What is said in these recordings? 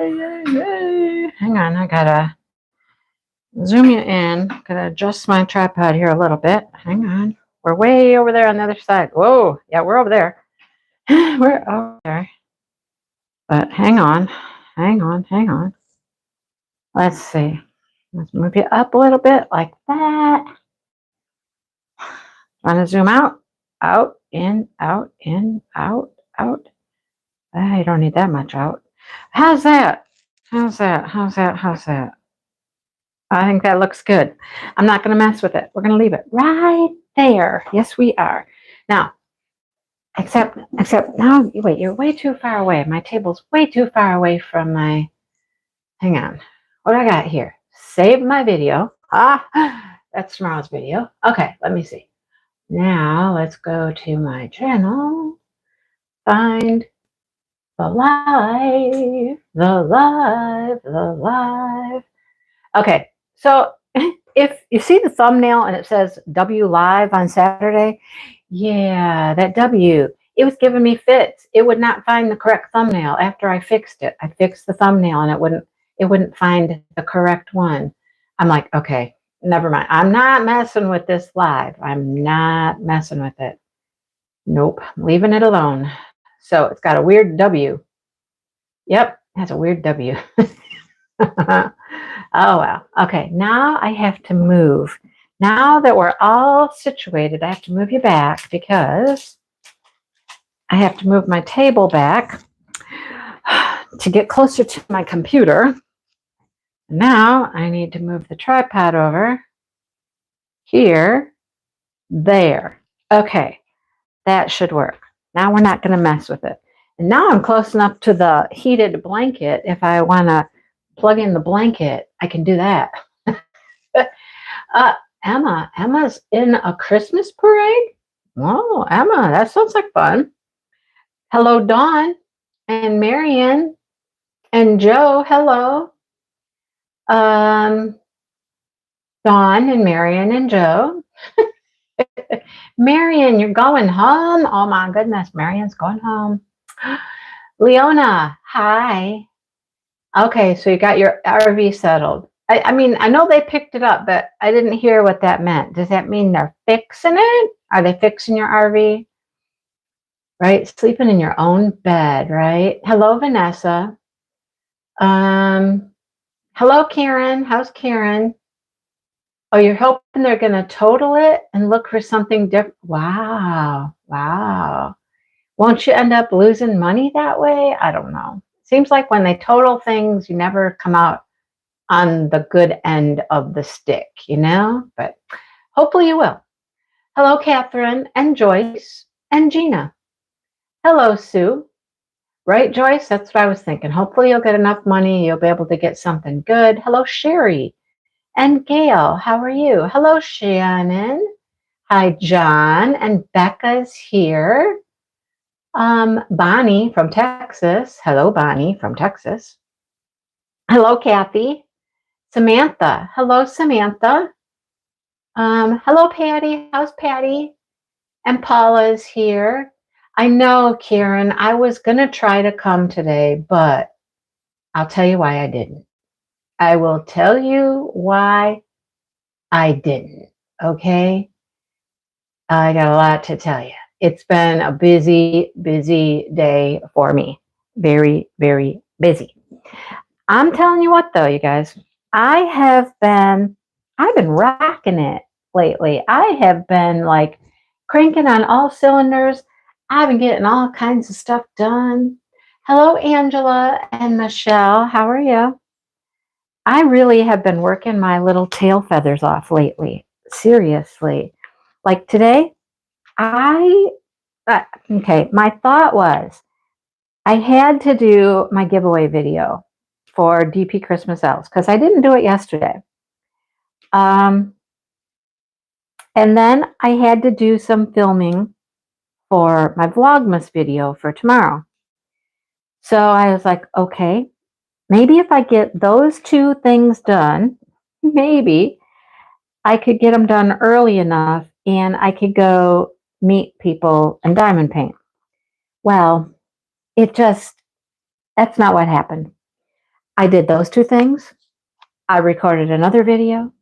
Hang on, I gotta zoom you in. Gotta adjust my tripod here a little bit. Hang on. We're way over there on the other side. Whoa, yeah, we're over there. We're over there. But hang on, hang on, hang on. Let's see. Let's move you up a little bit like that. Want to zoom out? Out, in, out, in, out, out. I don't need that much out. How's that? How's that? How's that? How's that? I think that looks good. I'm not going to mess with it. We're going to leave it right there. Yes, we are. Now, except now, wait, you're way too far away. My table's way too far away from my, hang on. What do I got here? Save my video. That's tomorrow's video. Okay, let me see. Now, let's go to my channel. Find the live, the live, the live. Okay, so if you see the thumbnail and it says W Live on Saturday, yeah, that W, it was giving me fits. It would not find the correct thumbnail after I fixed it. I fixed the thumbnail and it wouldn't find the correct one. I'm like, okay, never mind. I'm not messing with this live. I'm not messing with it. Nope, I'm leaving it alone. So it's got a weird W. Yep, it has a weird W. Oh, well. Okay, now I have to move. Now that we're all situated, I have to move you back because I have to move my table back to get closer to my computer. Now I need to move the tripod over here, there. Okay, that should work. Now we're not going to mess with it. And now I'm close enough to the heated blanket. If I want to plug in the blanket, I can do that. Emma's in a Christmas parade? Oh, Emma, that sounds like fun. Hello, Dawn and Marion and Joe. Hello. Dawn and Marion and Joe. Marion, you're going home? Oh my goodness, Marion's going home. Leona, hi. Okay, so you got your RV settled. I mean, I know they picked it up, but I didn't hear what that meant. Does that mean they're fixing it? Are they fixing your RV? Right? Sleeping in your own bed, right? Hello, Vanessa. Hello, Karen. How's Karen? Oh, you're hoping they're going to total it and look for something different. Wow. Wow. Won't you end up losing money that way? I don't know. Seems like when they total things, you never come out on the good end of the stick, you know? But hopefully you will. Hello, Catherine and Joyce and Gina. Hello, Sue. Right, Joyce? That's what I was thinking. Hopefully you'll get enough money. You'll be able to get something good. Hello, Sherry and Gail. How are you? Hello, Shannon. Hi, John. And Becca's here. Bonnie from Texas. Hello, Bonnie from Texas. Hello, Kathy. Samantha. Hello, Samantha. Hello, Patty. How's Patty? And Paula's here. I know, Karen, I was going to try to come today, but I'll tell you why I didn't. I will tell you why I didn't, okay? I got a lot to tell you. It's been a busy, busy day for me. Very, very busy. I'm telling you what, though, you guys, I've been rocking it lately. I have been like cranking on all cylinders. I've been getting all kinds of stuff done. Hello, Angela and Michelle. How are you? I really have been working my little tail feathers off lately. Seriously. Like today, okay, my thought was I had to do my giveaway video for DP Christmas Elves because I didn't do it yesterday. And then I had to do some filming for my Vlogmas video for tomorrow. So I was like, okay, maybe if I get those two things done, maybe I could get them done early enough and I could go meet people and diamond paint. Well, that's not what happened. I did those two things. I recorded another video.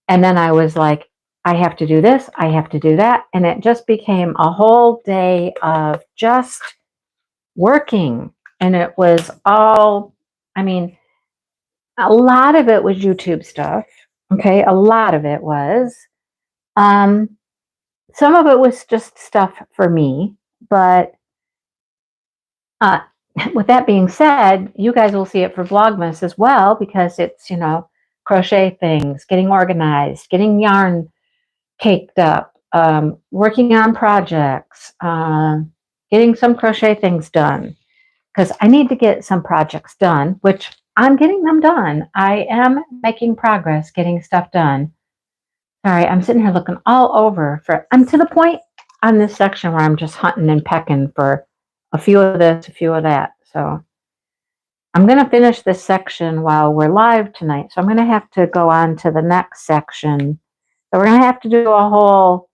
And then I was like, I have to do this. I have to do that. And it just became a whole day of just working. And it was all, I mean, a lot of it was YouTube stuff. Okay. A lot of it was. Um, some of it was just stuff for me. But uh, with that being said, you guys will see it for Vlogmas as well because it's, crochet things, getting organized, getting yarn caked up, working on projects, getting some crochet things done. Because I need to get some projects done, which I'm getting them done. I am making progress getting stuff done. Sorry, I'm sitting here looking all over I'm to the point on this section where I'm just hunting and pecking for a few of this, a few of that. So I'm going to finish this section while we're live tonight. So I'm going to have to go on to the next section. So we're going to have to do a whole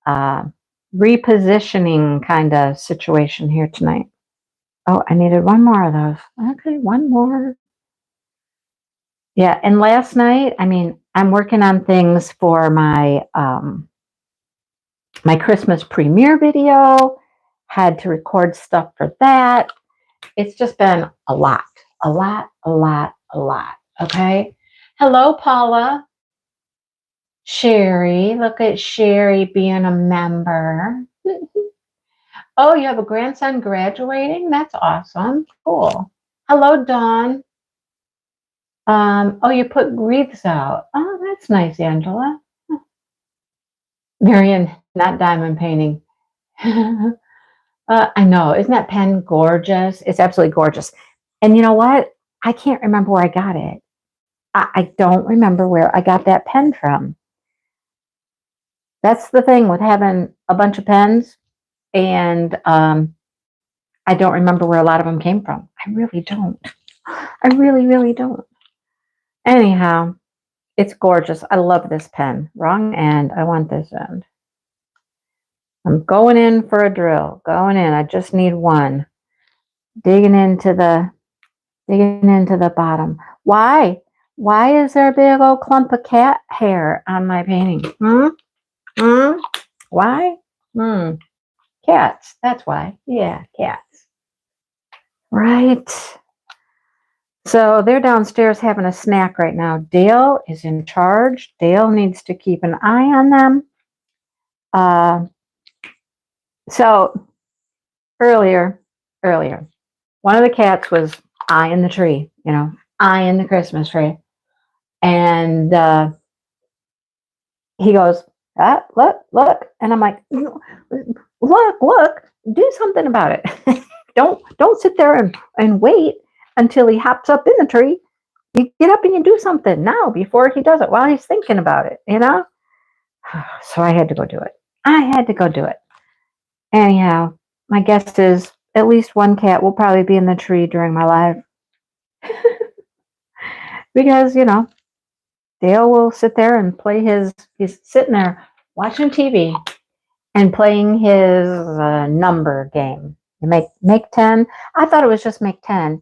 repositioning kind of situation here tonight. Oh, I needed one more of those. Okay, one more. Yeah, and last night, I'm working on things for my my Christmas premiere video. Had to record stuff for that. It's just been a lot. Okay. Hello, Paula. Sherry. Look at Sherry being a member. Oh, you have a grandson graduating? That's awesome. Cool. Hello, Dawn. Oh, you put wreaths out. Oh, that's nice, Angela. Marion, not diamond painting. I know. Isn't that pen gorgeous? It's absolutely gorgeous. And you know what? I can't remember where I got it. I don't remember where I got that pen from. That's the thing with having a bunch of pens. And I don't remember where a lot of them came from. I really don't. I really, really don't. Anyhow, it's gorgeous. I love this pen. Wrong end. I want this end. I'm going in for a drill. Going in. I just need one. Digging into the bottom. Why? Why is there a big old clump of cat hair on my painting? Why? Cats. That's why. Yeah, cats. Right. So they're downstairs having a snack right now. Dale is in charge. Dale needs to keep an eye on them. So earlier, one of the cats was eyeing the tree, eyeing the Christmas tree. And he goes, look. And I'm like, look, do something about it. Don't sit there and wait until he hops up in the tree. You get up and you do something now before he does it while he's thinking about it, So I had to go do it. Anyhow, my guess is at least one cat will probably be in the tree during my live. Because, Dale will sit there and play he's sitting there watching TV and playing his number game. Make 10. I thought it was just make 10.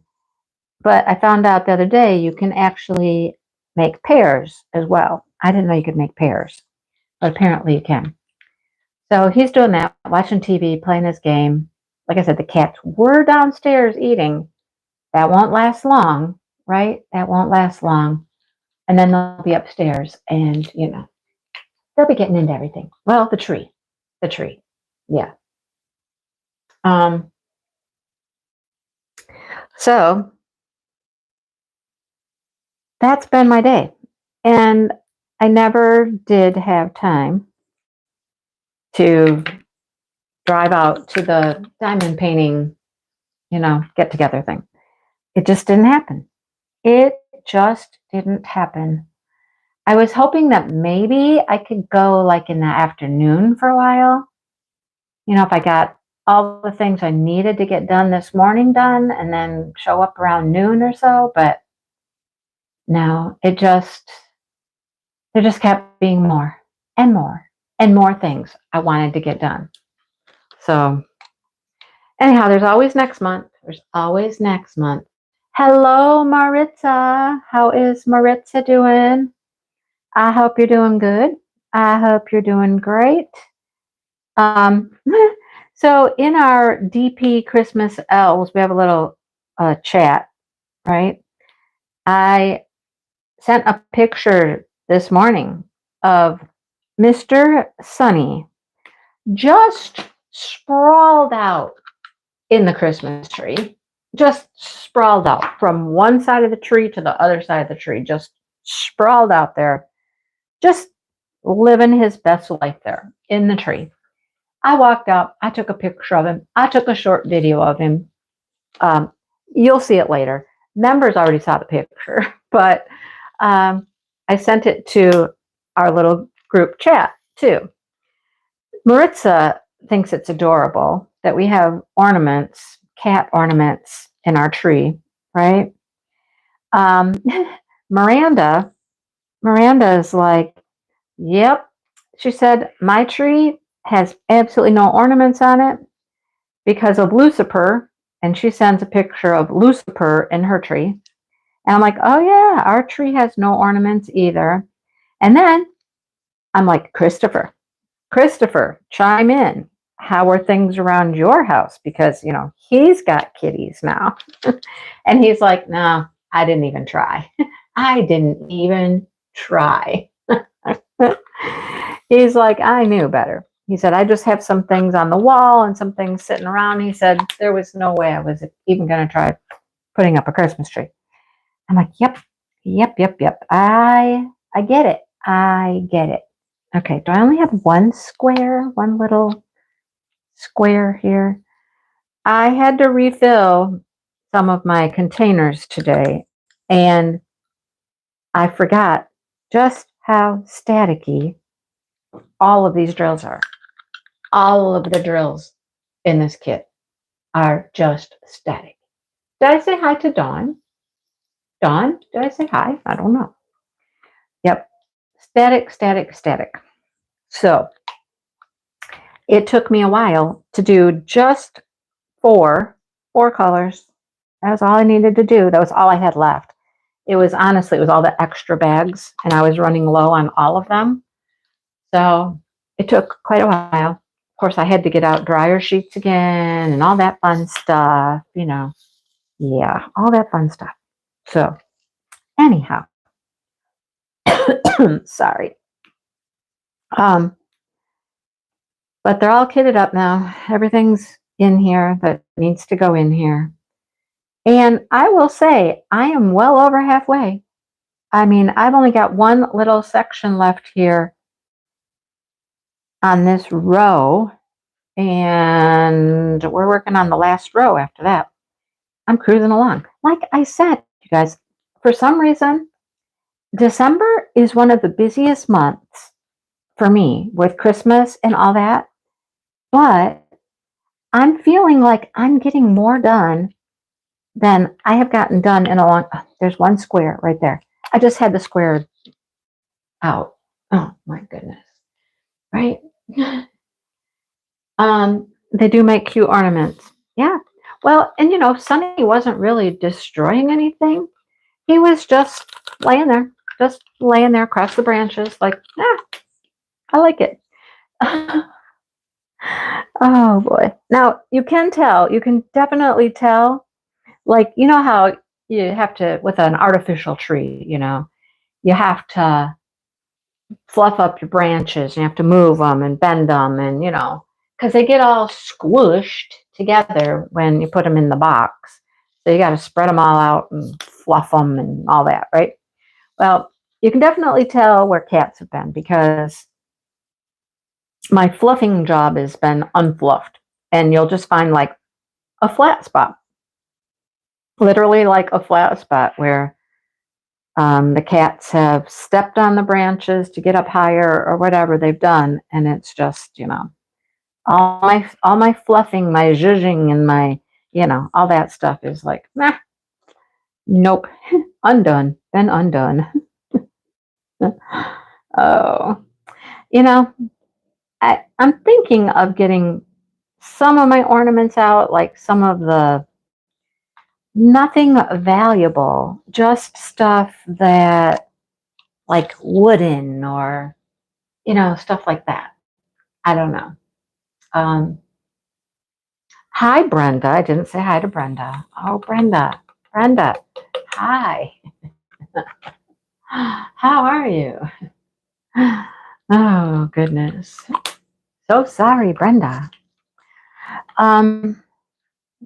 But I found out the other day you can actually make pairs as well. I didn't know you could make pairs, but apparently you can. So he's doing that, watching TV, playing his game. Like I said, the cats were downstairs eating. That won't last long, right? That won't last long. And then they'll be upstairs and, they'll be getting into everything. Well, the tree. Yeah. So that's been my day. And I never did have time to drive out to the diamond painting, get together thing. It just didn't happen. I was hoping that maybe I could go like in the afternoon for a while. If I got all the things I needed to get done this morning done and then show up around noon or so, but no, there just kept being more and more and more things I wanted to get done. So anyhow, there's always next month. Hello, Maritza. How is Maritza doing? I hope you're doing good. I hope you're doing great. Um, so in our DP Christmas elves, we have a little chat, right? I sent a picture this morning of Mr. Sunny just sprawled out in the Christmas tree, just sprawled out from one side of the tree to the other side of the tree, just sprawled out there, just living his best life there in the tree. I walked up, I took a picture of him, I took a short video of him. Um, you'll see it later. Members already saw the picture, but I sent it to our little group chat too. Maritza thinks it's adorable that we have ornaments, cat ornaments in our tree, right? Um, Miranda, Miranda is like, yep. She said, my tree has absolutely no ornaments on it because of Lucifer. And she sends a picture of Lucifer in her tree. And I'm like, oh, yeah, our tree has no ornaments either. And then I'm like, Christopher, chime in. How are things around your house? Because, he's got kitties now. And he's like, no, I didn't even try. I didn't even try. He's like, I knew better. He said, I just have some things on the wall and some things sitting around. He said, there was no way I was even going to try putting up a Christmas tree. I'm like, yep. I get it. I get it. Okay, do I only have one little square here? I had to refill some of my containers today, and I forgot just how staticky all of these drills are. All of the drills in this kit are just static. Did I say hi to Dawn? Dawn, did I say hi? I don't know. Yep, static. So it took me a while to do just four colors. That was all I needed to do. That was all I had left. It was all the extra bags, and I was running low on all of them. So it took quite a while. Of course, I had to get out dryer sheets again and all that fun stuff, Yeah, all that fun stuff. So, anyhow, sorry. But they're all kitted up now. Everything's in here that needs to go in here. And I will say, I am well over halfway. I mean, I've only got one little section left here on this row, and we're working on the last row after that. I'm cruising along. Like I said, you guys, for some reason, December is one of the busiest months for me with Christmas and all that. But I'm feeling like I'm getting more done than I have gotten done in a long. There's one square right there. I just had the square out. Oh my goodness. Right? They do make cute ornaments. Yeah. Well, and Sonny wasn't really destroying anything. He was just laying there across the branches, like, I like it. Oh boy. Now you can definitely tell, like, how you have to, with an artificial tree, you have to fluff up your branches, you have to move them and bend them, and because they get all squished together when you put them in the box. So you got to spread them all out and fluff them and all that, right? Well, you can definitely tell where cats have been because my fluffing job has been unfluffed, and you'll just find like a flat spot, literally like a flat spot where the cats have stepped on the branches to get up higher or whatever they've done, and it's just all my fluffing, my zhuzhing, and my all that stuff is like, nah, nope, undone, been undone. Oh, I'm thinking of getting some of my ornaments out, like some of the nothing valuable, just stuff that like wooden or, stuff like that. I don't know. Um, Hi, Brenda. I didn't say hi to Brenda. Oh, Brenda. Brenda. Hi. How are you? Oh, goodness. So sorry, Brenda. Um,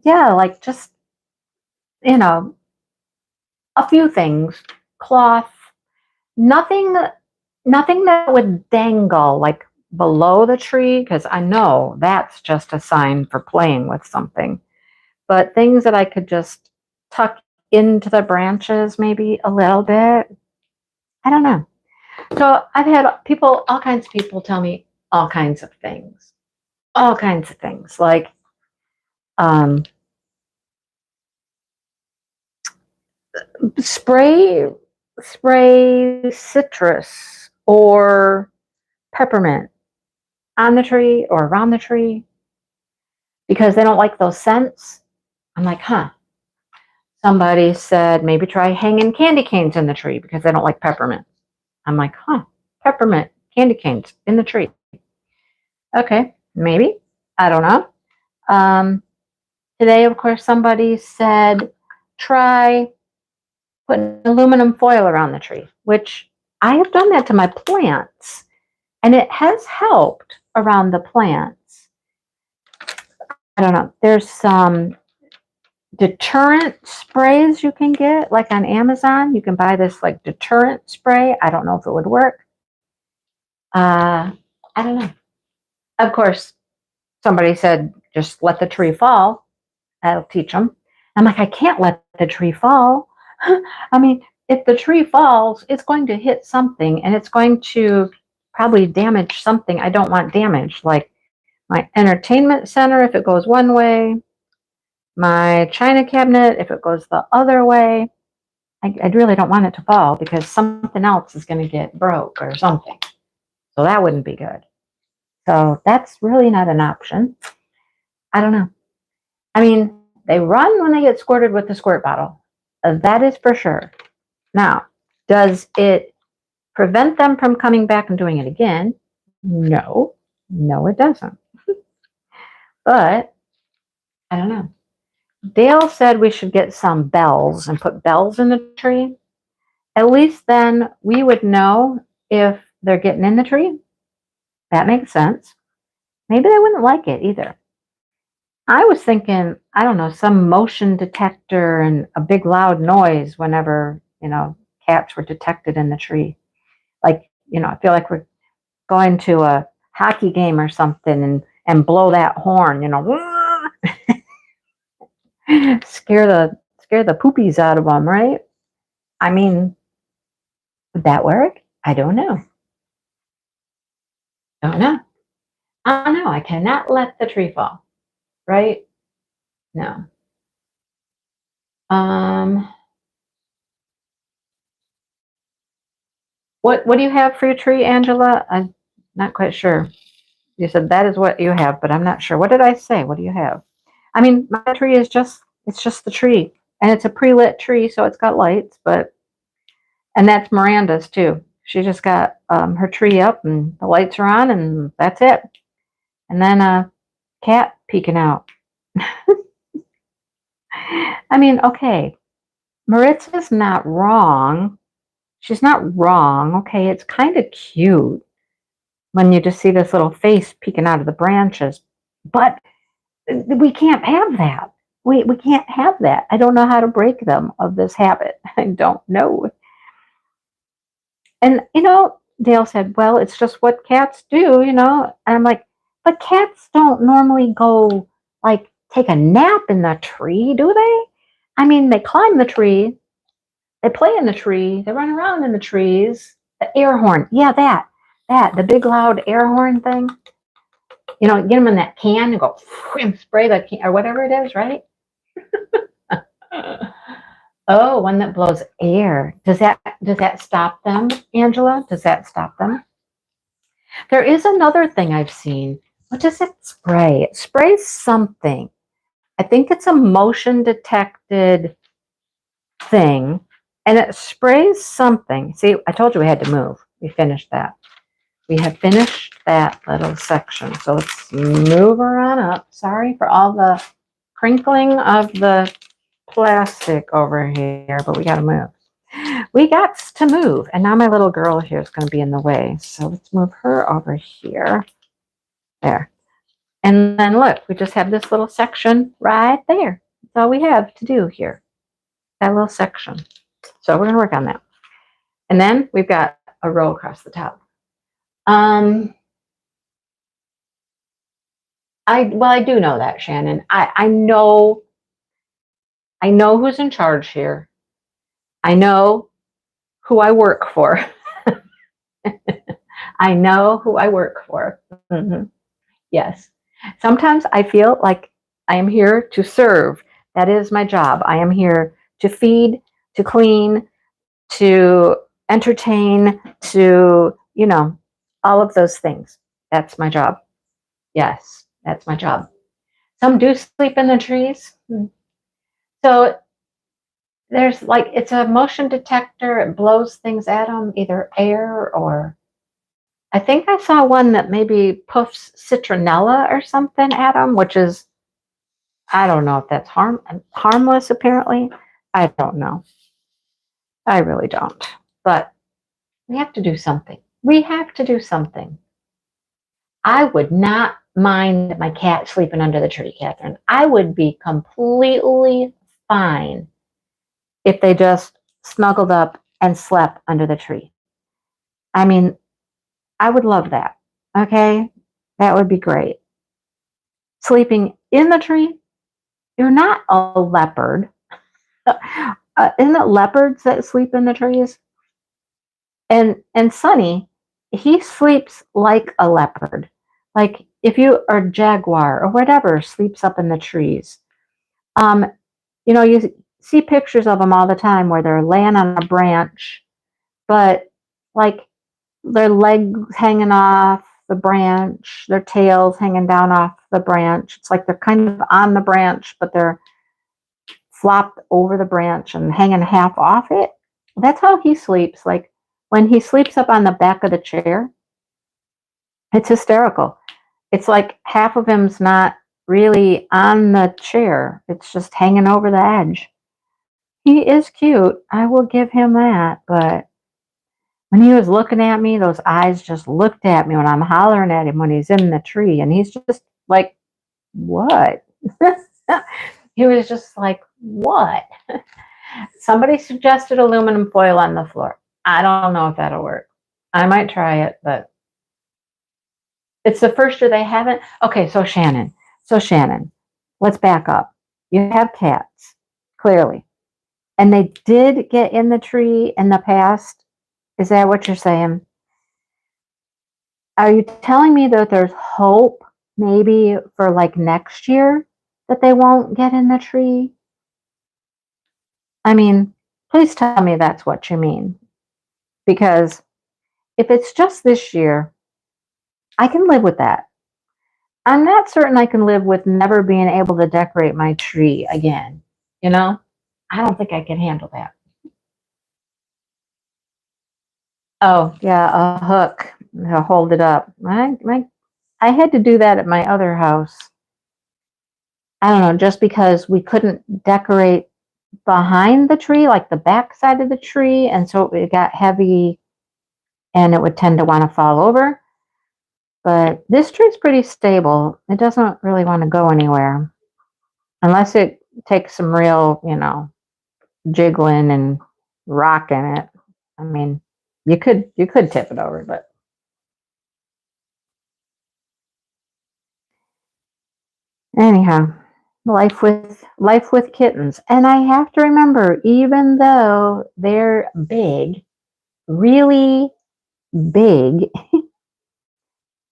yeah, like just, you know, a few things. Cloth, nothing, nothing that would dangle like below the tree, because I know that's just a sign for playing with something. But things that I could just tuck into the branches maybe a little bit. I don't know. So I've had people, all kinds of people tell me all kinds of things. All kinds of things. Like um, spray citrus or peppermint on the tree or around the tree because they don't like those scents. I'm like, huh. Somebody said maybe try hanging candy canes in the tree because they don't like peppermint. I'm like, huh, peppermint candy canes in the tree. Okay, maybe. I don't know. Um, Today, of course, somebody said try putting aluminum foil around the tree, which I have done that to my plants, and it has helped around the plants. I don't know. There's some deterrent sprays you can get, like on Amazon. You can buy this like deterrent spray. I don't know if it would work. I don't know. Of course, somebody said just let the tree fall. That'll teach them. I'm like, I can't let the tree fall. I mean, if the tree falls, it's going to hit something and it's going to probably damage something I don't want damaged, like my entertainment center if it goes one way, my china cabinet if it goes the other way. I really don't want it to fall because something else is going to get broke or something. So that wouldn't be good. So that's really not an option. I don't know. I mean, they run when they get squirted with the squirt bottle. That is for sure. Now, does it prevent them from coming back and doing it again? No, no, it doesn't. But I don't know. Dale said we should get some bells and put bells in the tree. At least then we would know if they're getting in the tree. That makes sense. Maybe they wouldn't like it either. I was thinking, I don't know, some motion detector and a big loud noise whenever, cats were detected in the tree. Like, I feel like we're going to a hockey game or something and blow that horn, scare the poopies out of them, right? I mean, would that work? I don't know. Don't know. I don't know. I cannot let the tree fall, right? No. Um, what do you have for your tree, Angela? I'm not quite sure. You said that is what you have, but I'm not sure. What did I say? What do you have? I mean, my tree is just the tree. And it's a pre-lit tree, so it's got lights, and that's Miranda's too. She just got her tree up and the lights are on and that's it. And then a cat peeking out. I mean, okay, Maritza's not wrong. She's not wrong. Okay, it's kind of cute when you just see this little face peeking out of the branches. But we can't have that. We can't have that. I don't know how to break them of this habit. I don't know. And Dale said, well, it's just what cats do. And I'm like, but cats don't normally go like take a nap in the tree, do they? I mean, they climb the tree, they play in the tree, they run around in the trees. The air horn, yeah, the big loud air horn thing. Get them in that can and go and spray the can or whatever it is, right? Oh, one that blows air. Does that stop them, Angela? Does that stop them? There is another thing I've seen. What does it spray? It sprays something. I think it's a motion detected thing, and it sprays something. See, I told you we had to move. We finished that. We have finished that little section. So let's move her on up. Sorry for all the crinkling of the plastic over here, but we got to move. We got to move. And now my little girl here is going to be in the way. So let's move her over here. There. And then look, we just have this little section right there. That's all we have to do here. That little section. So we're going to work on that. And then we've got a row across the top. I do know that, Shannon. I know who's in charge here. I know who I work for. I know who I work for. Mm-hmm. Yes. Sometimes I feel like I am here to serve. That is my job. I am here to feed, to clean, to entertain, to, all of those things. That's my job. Yes, that's my job. Some do sleep in the trees. So there's it's a motion detector. It blows things at them, either air or I think I saw one that maybe puffs citronella or something at them, which is, I don't know if that's harmless apparently. I don't know. I really don't. But we have to do something. We have to do something. I would not mind my cat sleeping under the tree, Catherine. I would be completely fine if they just snuggled up and slept under the tree. I mean, I would love that. Okay? That would be great. Sleeping in the tree, you're not a leopard. Isn't it leopards that sleep in the trees? And Sonny, he sleeps like a leopard. Like if you are jaguar or whatever sleeps up in the trees. You see pictures of them all the time where they're laying on a branch, but like their legs hanging off the branch, their tails hanging down off the branch. It's like they're kind of on the branch, but they're flopped over the branch and hanging half off it. That's how he sleeps. Like when he sleeps up on the back of the chair, it's hysterical. It's like half of him's not really on the chair. It's just hanging over the edge. He is cute. I will give him that. But when he was looking at me, those eyes just looked at me when I'm hollering at him when he's in the tree. And he's just like, what? He was just like, what? Somebody suggested aluminum foil on the floor. I don't know if that'll work. I might try it, but it's the first year they haven't. Okay, so Shannon, let's back up. You have cats, clearly. And they did get in the tree in the past. Is that what you're saying? Are you telling me that there's hope maybe for like next year that they won't get in the tree? I mean, please tell me that's what you mean. Because if it's just this year, I can live with that. I'm not certain I can live with never being able to decorate my tree again. I don't think I can handle that. Oh, yeah, a hook to hold it up. I had to do that at my other house. I don't know, just because we couldn't decorate behind the tree, like the back side of the tree, and so it got heavy and it would tend to want to fall over. But this tree's pretty stable. It doesn't really want to go anywhere unless it takes some real, jiggling and rocking it. I mean, you could tip it over, but anyhow, life with kittens. And I have to remember, even though they're big, really big,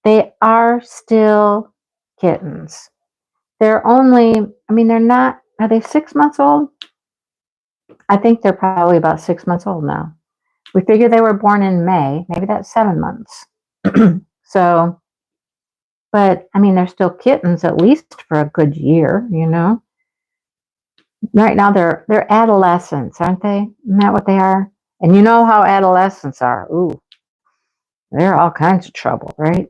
they are still kittens. They're only, they're not, are they 6 months old? I think they're probably about 6 months old now. We figure they were born in May. Maybe that's 7 months. So, but they're still kittens at least for a good year, Right now they're adolescents, aren't they? Isn't that what they are? And you know how adolescents are. Ooh, they're all kinds of trouble, right?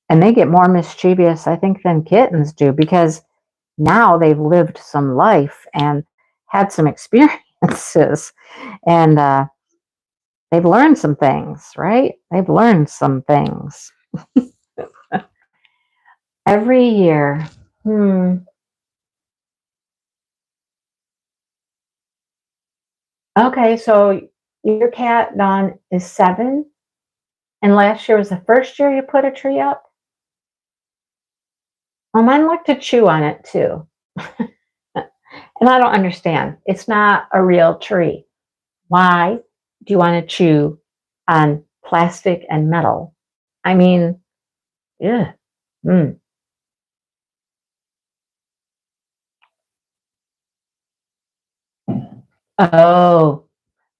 And they get more mischievous, I think, than kittens do because now they've lived some life and had some experiences and they've learned some things, right? They've learned some things. Every year. Okay, so your cat, Dawn, is 7, and last year was the first year you put a tree up? Well, mine like to chew on it too. And I don't understand. It's not a real tree. Why do you want to chew on plastic and metal? I mean, yeah. Mm. Oh,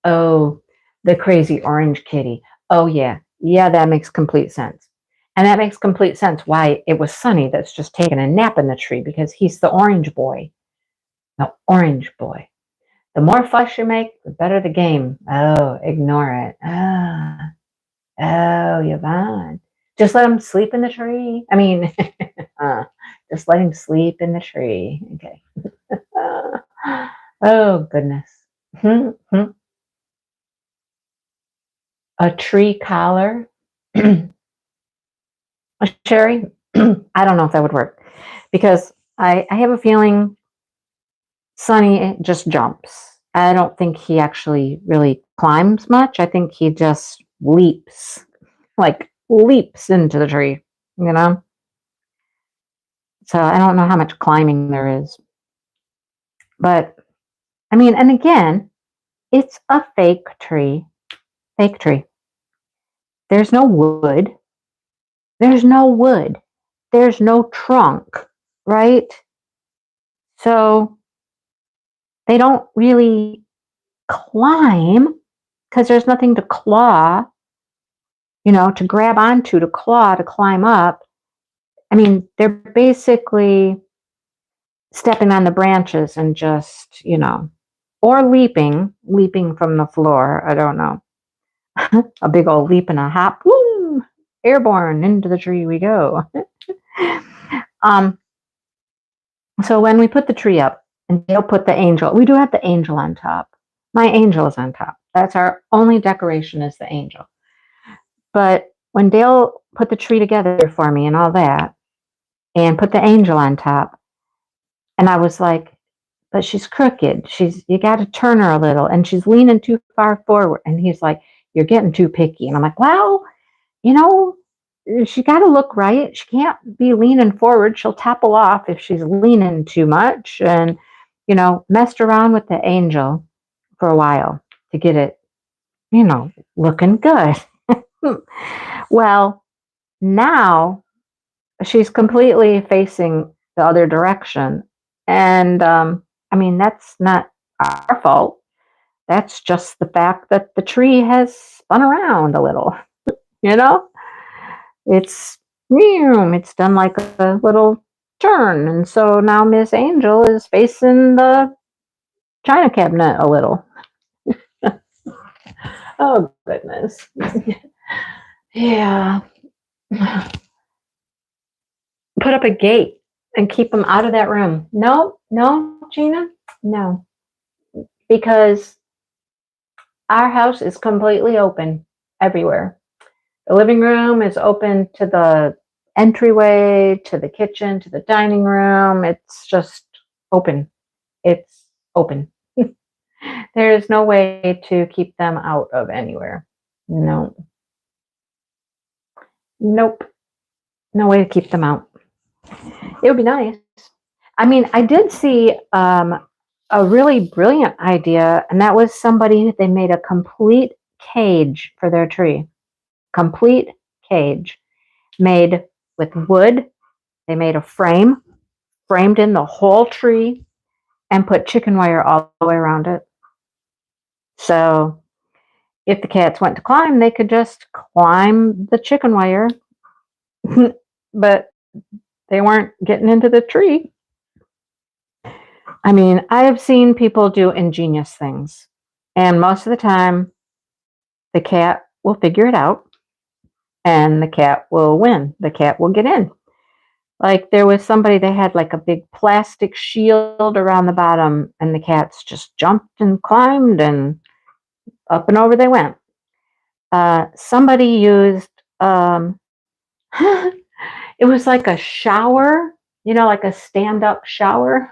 oh, the crazy orange kitty. Oh, yeah. Yeah, that makes complete sense. And that makes complete sense why it was Sunny that's just taking a nap in the tree because he's the orange boy. The orange boy. The more fuss you make, the better the game. Oh, ignore it. Oh, Yvonne. Just let him sleep in the tree. I mean, just let him sleep in the tree. Okay. Oh, goodness. A tree collar. Sherry, I don't know if that would work because I have a feeling Sonny just jumps. I don't think he actually really climbs much. I think he just leaps, like leaps into the tree, you know? So I don't know how much climbing there is. But I mean, and again, it's a fake tree. Fake tree. There's no wood. There's no wood. There's no trunk, right? So they don't really climb because there's nothing to claw, to grab onto, to claw, to climb up. I mean, they're basically stepping on the branches and just, or leaping from the floor. I don't know. A big old leap and a hop. Woo! Airborne into the tree we go. um, so when we put the tree up and they'll put the angel, we do have the angel on top. My angel is on top. That's our only decoration is the angel. But when Dale put the tree together for me and all that, and put the angel on top, and I was like, but she's crooked. You got to turn her a little, and she's leaning too far forward. And he's like, you're getting too picky. And I'm like, well, you know, she got to look right. She can't be leaning forward. She'll topple off if she's leaning too much. And, messed around with the angel for a while to get it, looking good. Well, now she's completely facing the other direction. And I mean, that's not our fault. That's just the fact that the tree has spun around a little, you know? It's done like a little turn. And so now Miss Angel is facing the china cabinet a little. Oh, goodness. Yeah. Put up a gate and keep them out of that room. No, no, Gina, no. Because our house is completely open everywhere. The living room is open to the entryway, to the kitchen, to the dining room. It's just open. It's open. There is no way to keep them out of anywhere. No. Nope. No way to keep them out. It would be nice. I mean, I did see a really brilliant idea, and that was somebody, they made a complete cage for their tree. Complete cage made with wood. They made a frame, framed in the whole tree, and put chicken wire all the way around it. So if the cats went to climb, they could just climb the chicken wire, but they weren't getting into the tree. I mean, I have seen people do ingenious things, and most of the time, the cat will figure it out and the cat will win. The cat will get in. Like there was somebody that had like a big plastic shield around the bottom, and the cats just jumped and climbed and up and over they went. Somebody used, it was like a shower, like a stand up shower.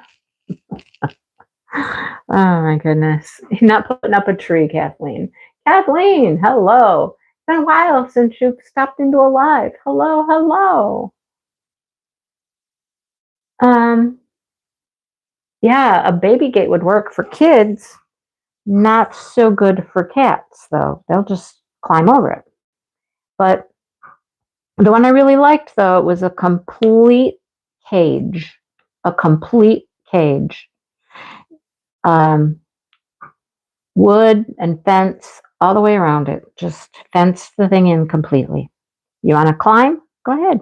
Oh my goodness. You're not putting up a tree, Kathleen. Kathleen, hello. It's been a while since you've stopped into a live. Hello, hello. Um, yeah, a baby gate would work for kids. Not so good for cats, though. They'll just climb over it. But the one I really liked, though, was a complete cage. A complete cage. Um, Wood and fence all the way around it. Just fence the thing in completely. You want to climb? Go ahead.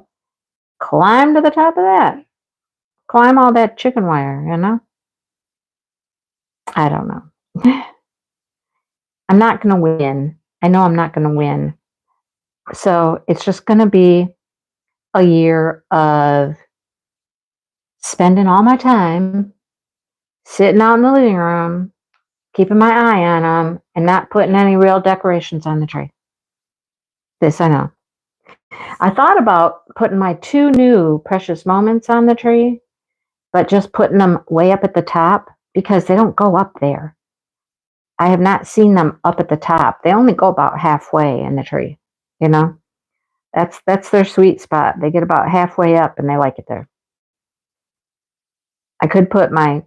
Climb to the top of that. Climb all that chicken wire. I don't know. I'm not going to win. I know I'm not going to win. So it's just going to be a year of spending all my time sitting out in the living room, keeping my eye on them, and not putting any real decorations on the tree. This I know. I thought about putting my 2 new precious moments on the tree, but just putting them way up at the top because they don't go up there. I have not seen them up at the top. They only go about halfway in the tree, you know? That's their sweet spot. They get about halfway up and they like it there. I could put my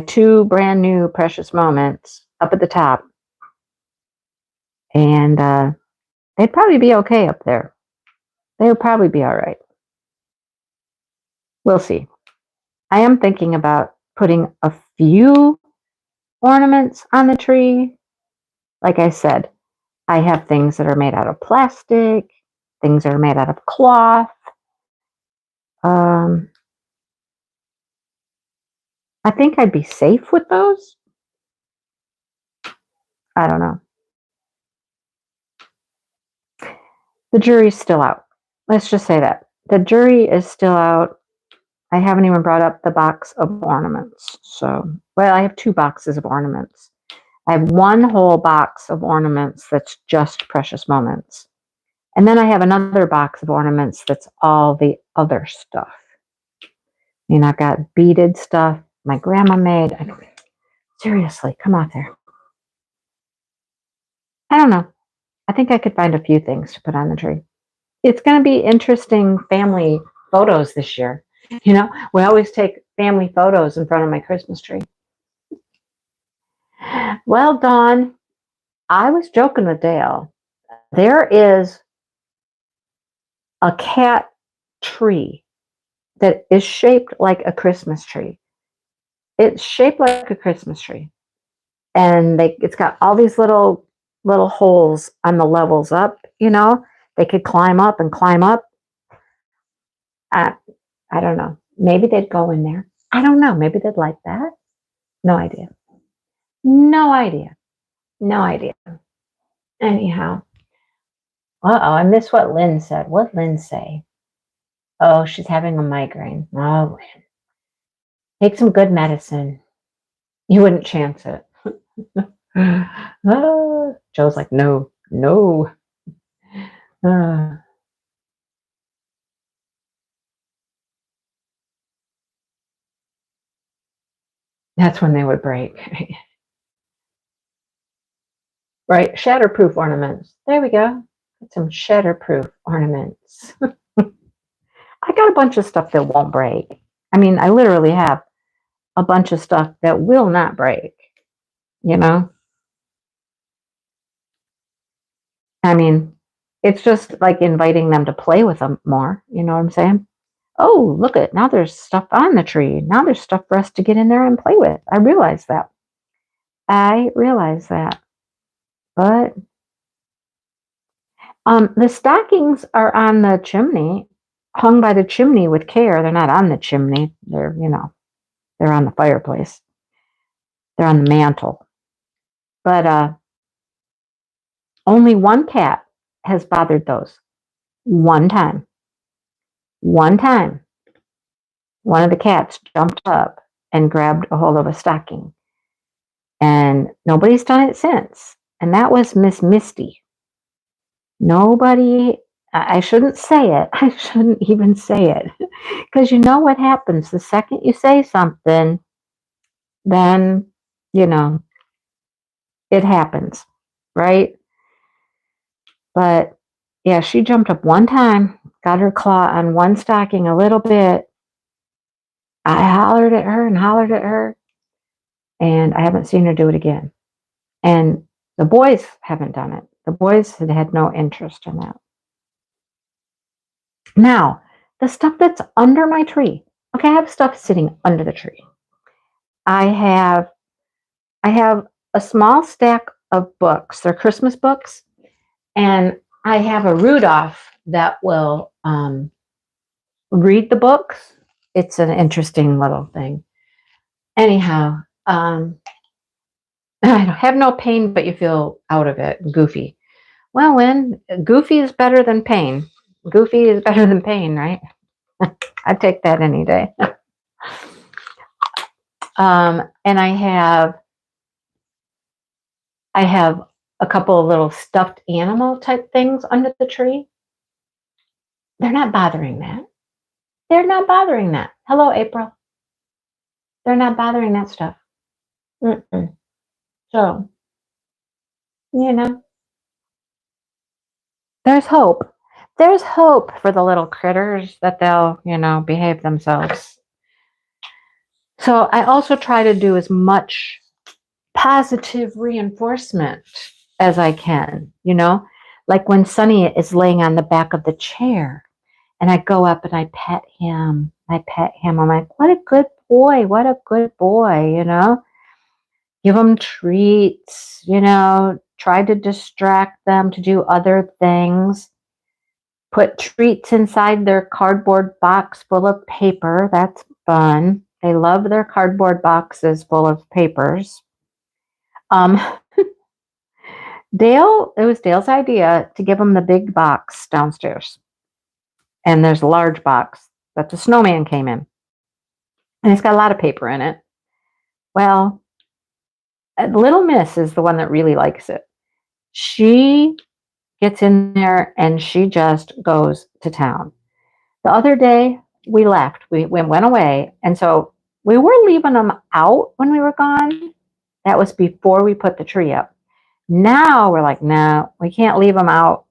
2 brand new precious moments up at the top, and they'd probably be okay up there. They would probably be all right. We'll see. I am thinking about putting a few ornaments on the tree. Like I said, I have things that are made out of plastic, things that are made out of cloth. Um, I think I'd be safe with those. I don't know. The jury's still out. Let's just say that. The jury is still out. I haven't even brought up the box of ornaments. Well, I have 2 boxes of ornaments. I have 1 whole box of ornaments that's just precious moments. And then I have another box of ornaments that's all the other stuff. I've got beaded stuff my grandma made. Seriously, come out there. I don't know. I think I could find a few things to put on the tree. It's going to be interesting family photos this year. We always take family photos in front of my Christmas tree. Well, Dawn, I was joking with Dale. There is a cat tree that is shaped like a Christmas tree. It's shaped like a Christmas tree. And it's got all these little holes on the levels up, They could climb up and climb up. I don't know. Maybe they'd go in there. I don't know. Maybe they'd like that. No idea. No idea. No idea. Anyhow. Uh-oh, I missed what Lynn said. What did Lynn say? Oh, she's having a migraine. Oh, Lynn. Take some good medicine. You wouldn't chance it. Joe's like, no. Uh, that's when they would break. Right, shatterproof ornaments. There we go. Got some shatterproof ornaments. I got a bunch of stuff that won't break. I mean, I literally have a bunch of stuff that will not break, I mean, it's just like inviting them to play with them more. You know what I'm saying? Oh, look at now there's stuff on the tree. Now there's stuff for us to get in there and play with. I realize that. But the stockings are on the chimney, hung by the chimney with care. They're not on the chimney. They're on the fireplace. They're on the mantle. But only one cat has bothered those. One time. One time, one of the cats jumped up and grabbed a hold of a stocking. And nobody's done it since. And that was Miss Misty. Nobody, I shouldn't say it. I shouldn't even say it. Because you know what happens the second you say something, then, you know, it happens, right? But yeah, she jumped up one time, got her claw on one stocking a little bit. I hollered at her and hollered at her, and I haven't seen her do it again. And the boys haven't done it. The boys had no interest in that. Now, the stuff that's under my tree. Okay, I have stuff sitting under the tree. I have a small stack of books. They're Christmas books, and I have a Rudolph that will read the books. It's an interesting little thing. Anyhow, I have no pain, but you feel out of it, goofy. Well, Lynn, goofy is better than pain. Goofy is better than pain, right? I'd take that any day. And I have a couple of little stuffed animal type things under the tree. They're not bothering that. They're not bothering that. Hello, April. They're not bothering that stuff. Mm-mm. So, you know, there's hope. There's hope for the little critters that they'll, behave themselves. So I also try to do as much positive reinforcement as I can, like when Sonny is laying on the back of the chair and I go up and I pet him. I'm like, what a good boy. What a good boy, Give them treats, try to distract them to do other things. Put treats inside their cardboard box full of paper. That's fun. They love their cardboard boxes full of papers. It was Dale's idea to give them the big box downstairs. And there's a large box that the snowman came in. And it's got a lot of paper in it. Well, Little Miss is the one that really likes it. She gets in there and she just goes to town. The other day, we left. We went away. And so we were leaving them out when we were gone. That was before we put the tree up. Now we're like, no, we can't leave them out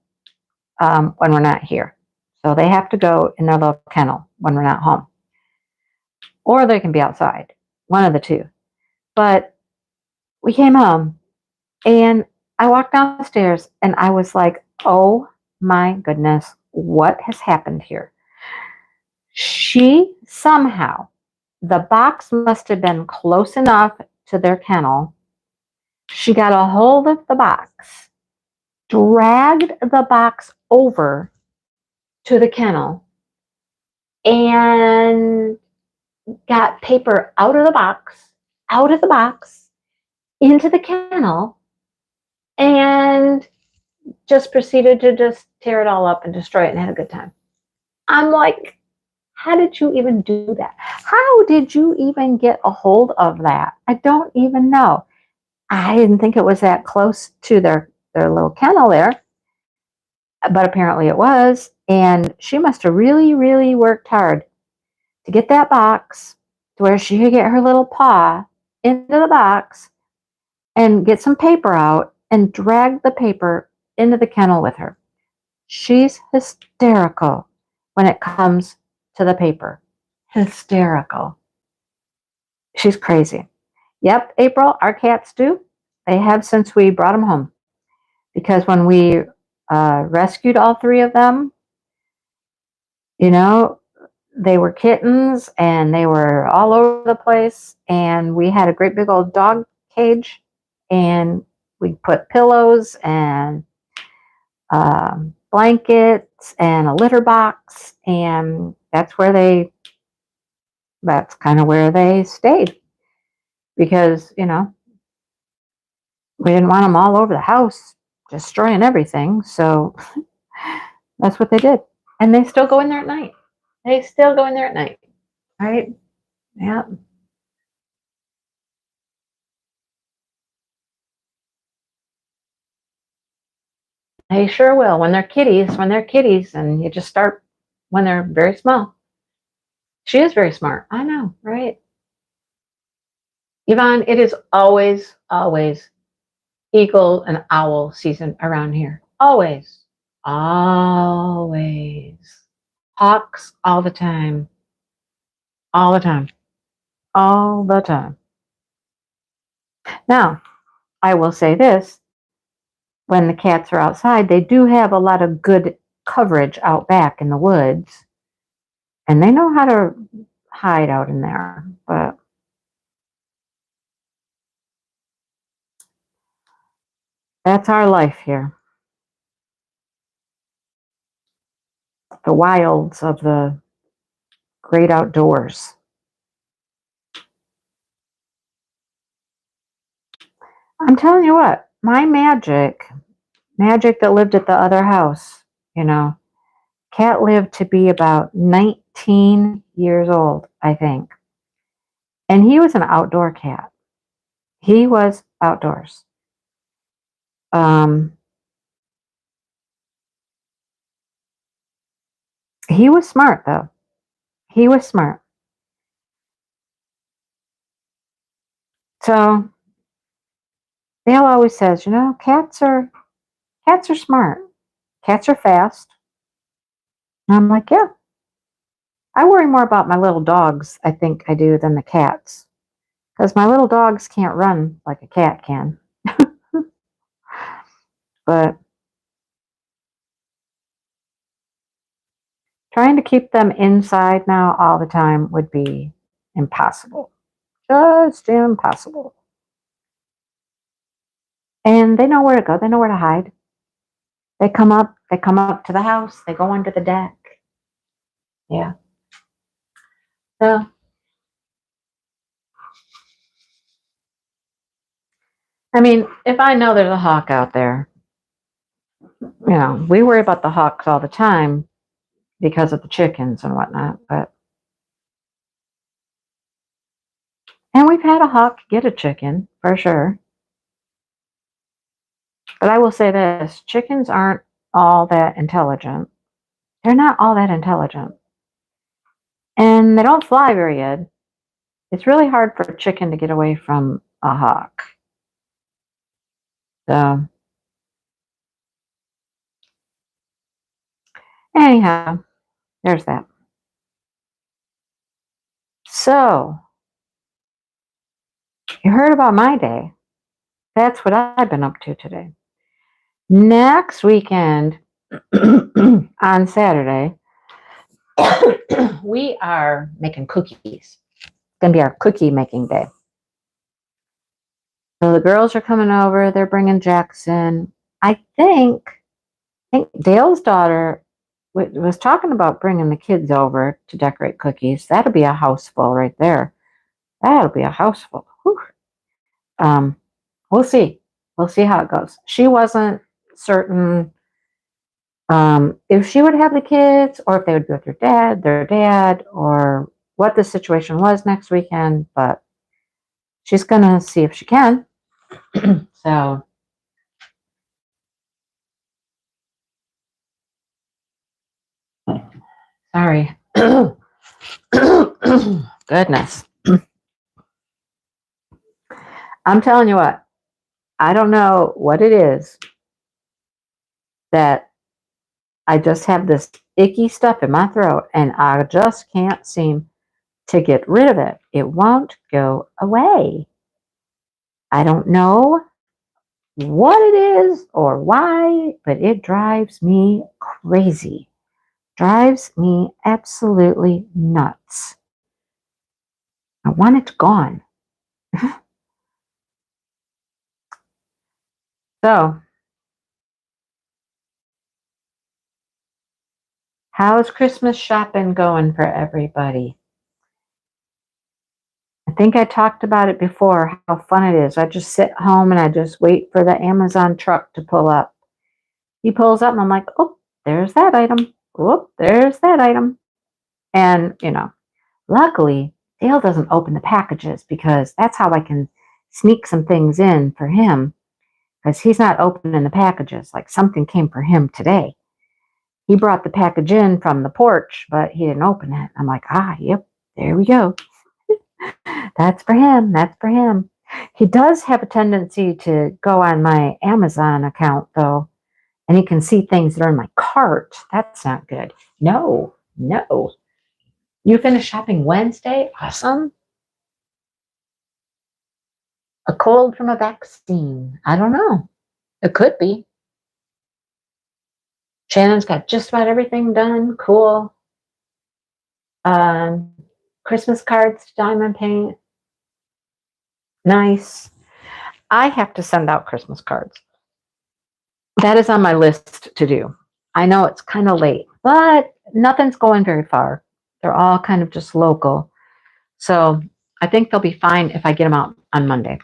when we're not here. So they have to go in their little kennel when we're not home. Or they can be outside, one of the two. But we came home and I walked downstairs and I was like, oh my goodness, what has happened here? She somehow, the box must have been close enough to their kennel. She got a hold of the box, dragged the box over to the kennel, and got paper out of the box, into the kennel, and just proceeded to just tear it all up and destroy it and had a good time. I'm like, how did you even do that? How did you even get a hold of that? I don't even know. I didn't think it was that close to their little kennel there, but apparently it was. And she must have really, really worked hard to get that box to where she could get her little paw into the box and get some paper out and drag the paper into the kennel with her. She's hysterical when it comes to the paper. Hysterical. She's crazy. Yep, April, our cats do. They have since we brought them home. Because when we rescued all three of them, they were kittens and they were all over the place. And we had a great big old dog cage. And we put pillows and blankets and a litter box. And that's kind of where they stayed. Because, We didn't want them all over the house, destroying everything. So that's what they did. And they still go in there at night. They still go in there at night. Right? Yeah. They sure will. When they're kitties, and you just start when they're very small. She is very smart. I know, right? Yvonne, it is always, always eagle and owl season around here. Always. Always. Hawks all the time. All the time. All the time. Now, I will say this, when the cats are outside, they do have a lot of good coverage out back in the woods, and they know how to hide out in there. But that's our life here. The wilds of the great outdoors. I'm telling you what, my magic that lived at the other house, you know, cat lived to be about 19 years old, I think. And he was an outdoor cat. He was outdoors. Um, he was smart, though. He was smart. So Dale always says, cats are smart. Cats are fast. And I'm like, yeah. I worry more about my little dogs, I think I do, than the cats. Because my little dogs can't run like a cat can. But trying to keep them inside now all the time would be impossible. Just impossible. And they know where to go. They know where to hide. They come up to the house, they go under the deck. Yeah. So I mean, if I know there's a hawk out there, we worry about the hawks all the time because of the chickens and whatnot. And we've had a hawk get a chicken for sure. But I will say this, chickens aren't all that intelligent. They're not all that intelligent. And they don't fly very good. It's really hard for a chicken to get away from a hawk. So, anyhow, there's that. So, you heard about my day. That's what I've been up to today. Next weekend, on Saturday, we are making cookies. It's going to be our cookie making day. So the girls are coming over. They're bringing Jackson. I think Dale's daughter was talking about bringing the kids over to decorate cookies. That'll be a house full right there. That'll be a house full. Whew. Um, we'll see. We'll see how it goes. She wasn't certain if she would have the kids or if they would be with their dad, or what the situation was next weekend, but she's going to see if she can. So, sorry. Goodness. I'm telling you what, I don't know what it is that I just have this icky stuff in my throat and I just can't seem to get rid of it. It won't go away. I don't know what it is or why, but it drives me crazy. Drives me absolutely nuts. I want it gone. So, how's Christmas shopping going for everybody? think I talked about it before, how fun it is. I just sit home and I just wait for the Amazon truck to pull up. He pulls up and I'm like, oh, there's that item. Oh, there's that item. And, luckily, Dale doesn't open the packages because that's how I can sneak some things in for him because he's not opening the packages. Like something came for him today. He brought the package in from the porch, but he didn't open it. I'm like, yep, there we go. That's for him. That's for him. He does have a tendency to go on my Amazon account, though, and he can see things that are in my cart. That's not good. No, no. You finished shopping Wednesday? Awesome. A cold from a vaccine. I don't know. It could be. Shannon's got just about everything done. Cool. Christmas cards, diamond paint. Nice. I have to send out Christmas cards. That is on my list to do. I know it's kind of late, but nothing's going very far. They're all kind of just local. So I think they'll be fine if I get them out on Monday.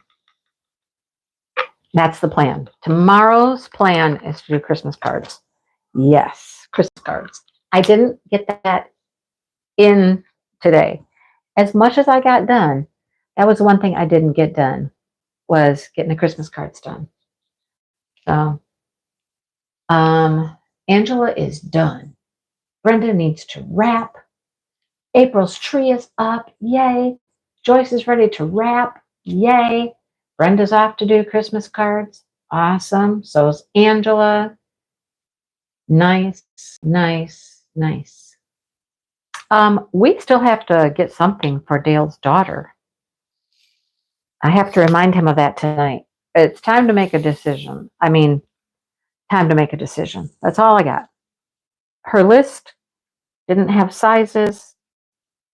That's the plan. Tomorrow's plan is to do Christmas cards. Yes, Christmas cards. I didn't get that in today. As much as I got done, that was one thing I didn't get done, was getting the Christmas cards done. So, Angela is done. Brenda needs to wrap. April's tree is up. Yay. Joyce is ready to wrap. Yay. Brenda's off to do Christmas cards. Awesome. So is Angela. Nice, nice, nice. We still have to get something for Dale's daughter. I have to remind him of that tonight. It's time to make a decision. Time to make a decision. That's all I got. Her list didn't have sizes.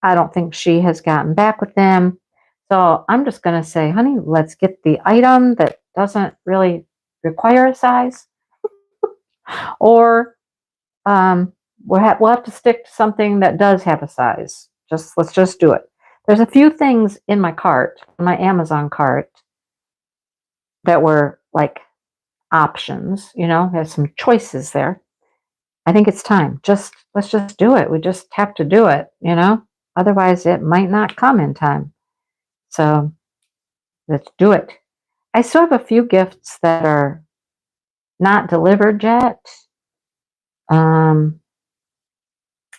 I don't think she has gotten back with them. So I'm just going to say, honey, let's get the item that doesn't really require a size. Or we'll have to stick to something that does have a size. Let's just do it. There's a few things in my cart, in my Amazon cart, that were like options. There's some choices there. I think it's time. Let's just do it. We just have to do it. Otherwise it might not come in time. So let's do it. I still have a few gifts that are not delivered yet. I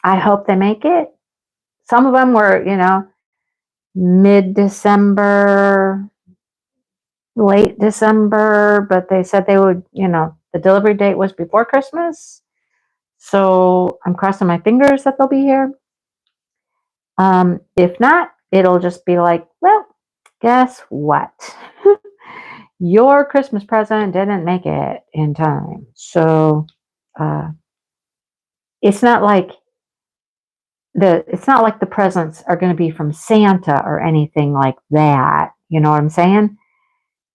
hope they make it. Some of them were, mid-December, late December, but they said they would, the delivery date was before Christmas. So I'm crossing my fingers that they'll be here. If not, it'll just be like, well, guess what? Your Christmas present didn't make it in time. So it's not like the presents are going to be from Santa or anything like that. You know what I'm saying?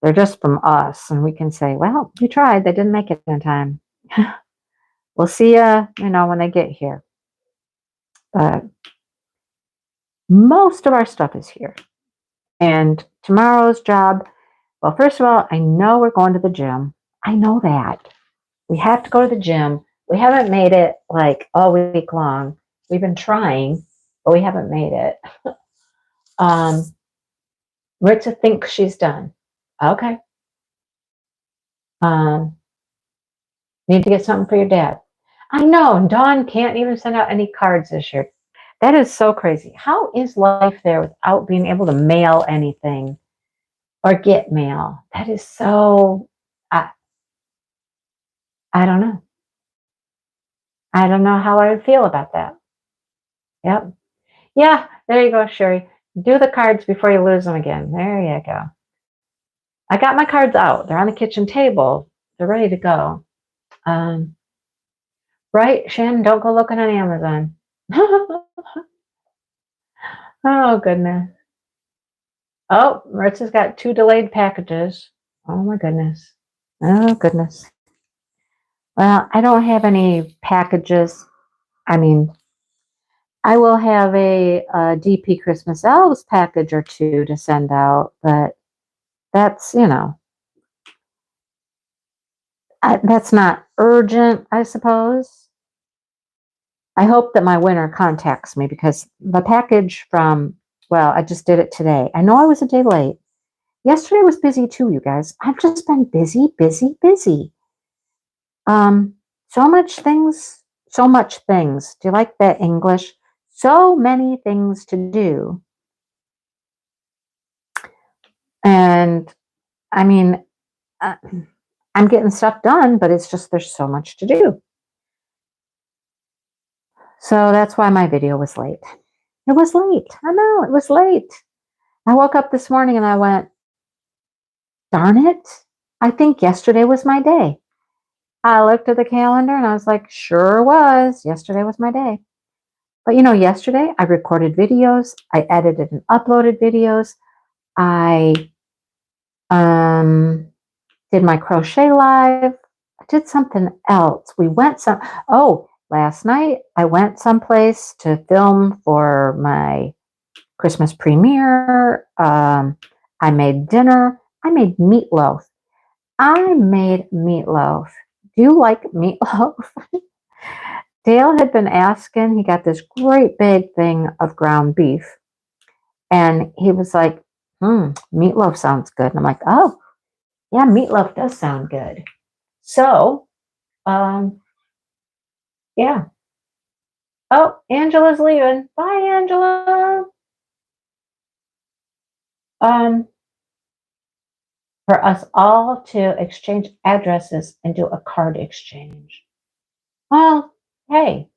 They're just from us, and we can say, well, we tried. They didn't make it in time. We'll see you, when they get here. But most of our stuff is here. And tomorrow's job, well, first of all, I know we're going to the gym. I know that. We have to go to the gym. We haven't made it like all week long. We've been trying, but we haven't made it. Maritza thinks she's done. Okay. Need to get something for your dad. I know. Dawn can't even send out any cards this year. That is so crazy. How is life there without being able to mail anything or get mail? That is so, I don't know. I don't know how I would feel about that. Yep. Yeah, there you go, Sherry. Do the cards before you lose them again. There you go. I got my cards out. They're on the kitchen table. They're ready to go. Right, Shannon? Don't go looking on Amazon. Oh, goodness. Oh, Maritza's got 2 delayed packages. Oh, my goodness. Oh, goodness. Well, I don't have any packages. I will have a DP Christmas Elves package or two to send out, but that's, that's not urgent, I suppose. I hope that my winner contacts me because the package from, well, I just did it today. I know I was a day late. Yesterday was busy too, you guys. I've just been busy, busy, busy. Um, so much things, so much things. Do you like that English? So many things to do. And I mean, uh, I'm getting stuff done, but it's just there's so much to do. So that's why my video was late. It was late. I know, it was late. I woke up this morning and I went, darn it. I think yesterday was my day. I looked at the calendar and I was like, sure was. Yesterday was my day. But yesterday I recorded videos, I edited and uploaded videos. I did my crochet live. I did something else. Last night I went someplace to film for my Christmas premiere. I made dinner. I made meatloaf. Do you like meatloaf? Dale had been asking, he got this great big thing of ground beef. And he was like, meatloaf sounds good. And I'm like, oh, yeah, meatloaf does sound good. So, yeah. Oh, Angela's leaving. Bye, Angela. For us all to exchange addresses and do a card exchange. Well, hey,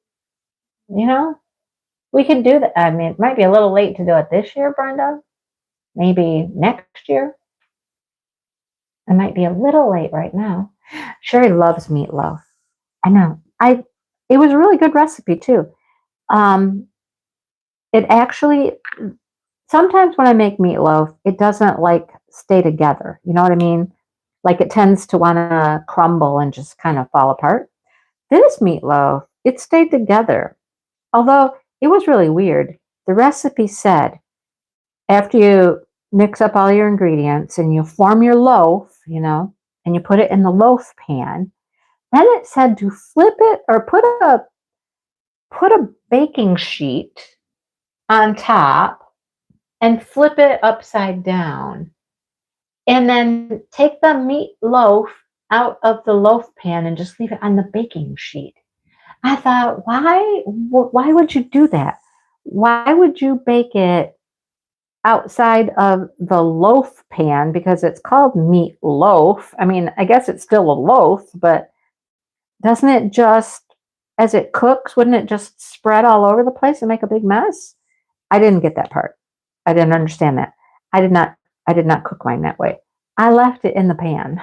we can do that. I mean, it might be a little late to do it this year, Brenda. Maybe next year. I might be a little late right now. Sherry loves meatloaf. I know. It was a really good recipe too. It actually sometimes when I make meatloaf, it doesn't like stay together. You know what I mean? Like it tends to want to crumble and just kind of fall apart. This meatloaf, it stayed together. Although it was really weird. The recipe said after you mix up all your ingredients and you form your loaf, and you put it in the loaf pan, then it said to flip it or put a baking sheet on top and flip it upside down. And then take the meatloaf out of the loaf pan and just leave it on the baking sheet. I thought, why would you do that? Why would you bake it outside of the loaf pan? Because it's called meatloaf. I mean, I guess it's still a loaf, but doesn't it just, as it cooks, wouldn't it just spread all over the place and make a big mess? I didn't get that part. I didn't understand that. I did not cook mine that way. I left it in the pan.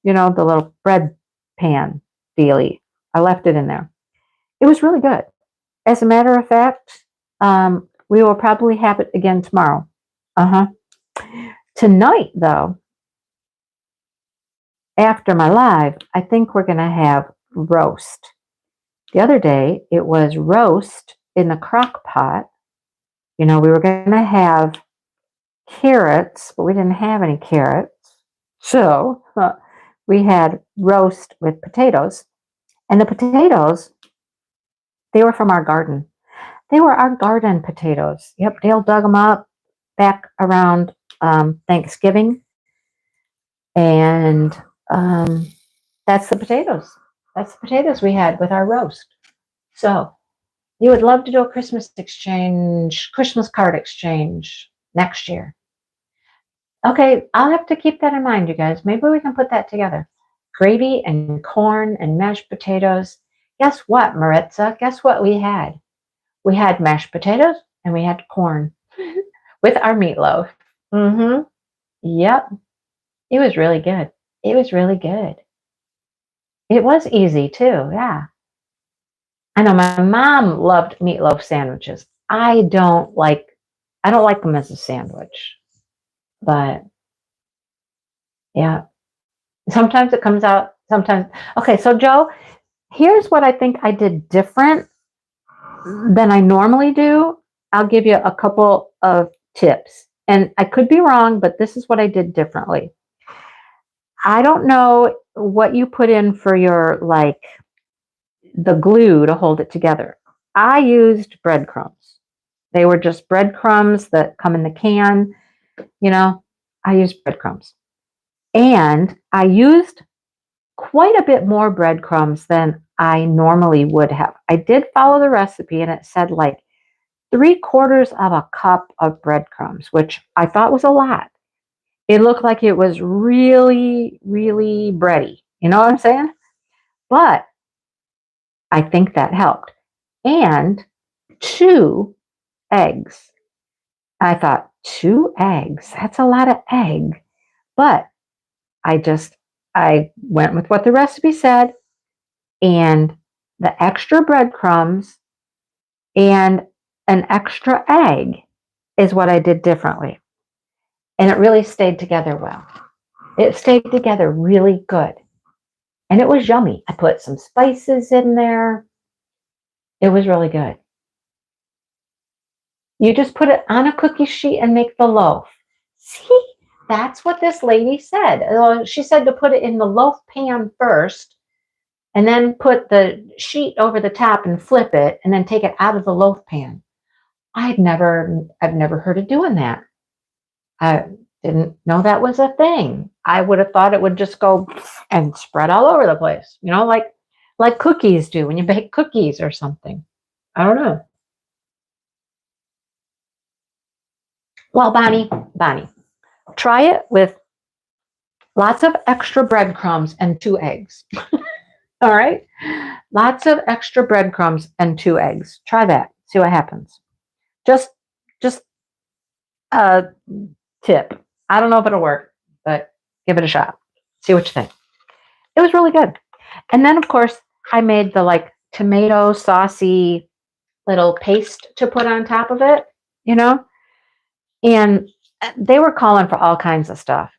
The little bread pan dealy. I left it in there. It was really good. As a matter of fact, we will probably have it again tomorrow. Tonight, though, after my live, I think we're going to have roast. The other day, it was roast in the crock pot. We were going to have carrots, but we didn't have any carrots. So we had roast with potatoes. And the potatoes, they were from our garden. They were our garden potatoes. Yep, Dale dug them up back around Thanksgiving. And that's the potatoes. That's the potatoes we had with our roast. So you would love to do a Christmas card exchange next year. Okay, I'll have to keep that in mind, you guys. Maybe we can put that together. Gravy and corn and mashed potatoes. Guess what, Maritza? Guess what we had? We had mashed potatoes and we had corn with our meatloaf. Yep. It was really good. It was really good. It was easy too, yeah. I know my mom loved meatloaf sandwiches. I don't like them as a sandwich. But yeah. Sometimes it comes out, sometimes. Okay, so Joe, here's what I think I did different than I normally do, I'll give you a couple of tips. And I could be wrong, but this is what I did differently. I don't know what you put in for your, like, the glue to hold it together. I used breadcrumbs. They were just breadcrumbs that come in the can. You know, I used breadcrumbs. And I used quite a bit more breadcrumbs than I normally would have. I did follow the recipe and it said like 3/4 of a cup of breadcrumbs, which I thought was a lot. It looked like it was really, really bready. You know what I'm saying? But I think that helped. And 2 eggs. I thought, 2 eggs? That's a lot of egg. But I just, I went with what the recipe said, and the extra breadcrumbs and an extra egg is what I did differently. And it really stayed together well. It stayed together really good. And it was yummy. I put some spices in there. It was really good. You just put it on a cookie sheet and make the loaf. See, that's what this lady said. She said to put it in the loaf pan first and then put the sheet over the top and flip it and then take it out of the loaf pan. I've never heard of doing that. I didn't know that was a thing. I would have thought it would just go and spread all over the place, like cookies do when you bake cookies or something. I don't know. Well, Bonnie, try it with lots of extra breadcrumbs and 2 eggs. All right? Lots of extra breadcrumbs and 2 eggs. Try that. See what happens. Just a tip. I don't know if it'll work, but give it a shot. See what you think. It was really good. And then, of course, I made the like tomato saucy little paste to put on top of it, you know? And they were calling for all kinds of stuff,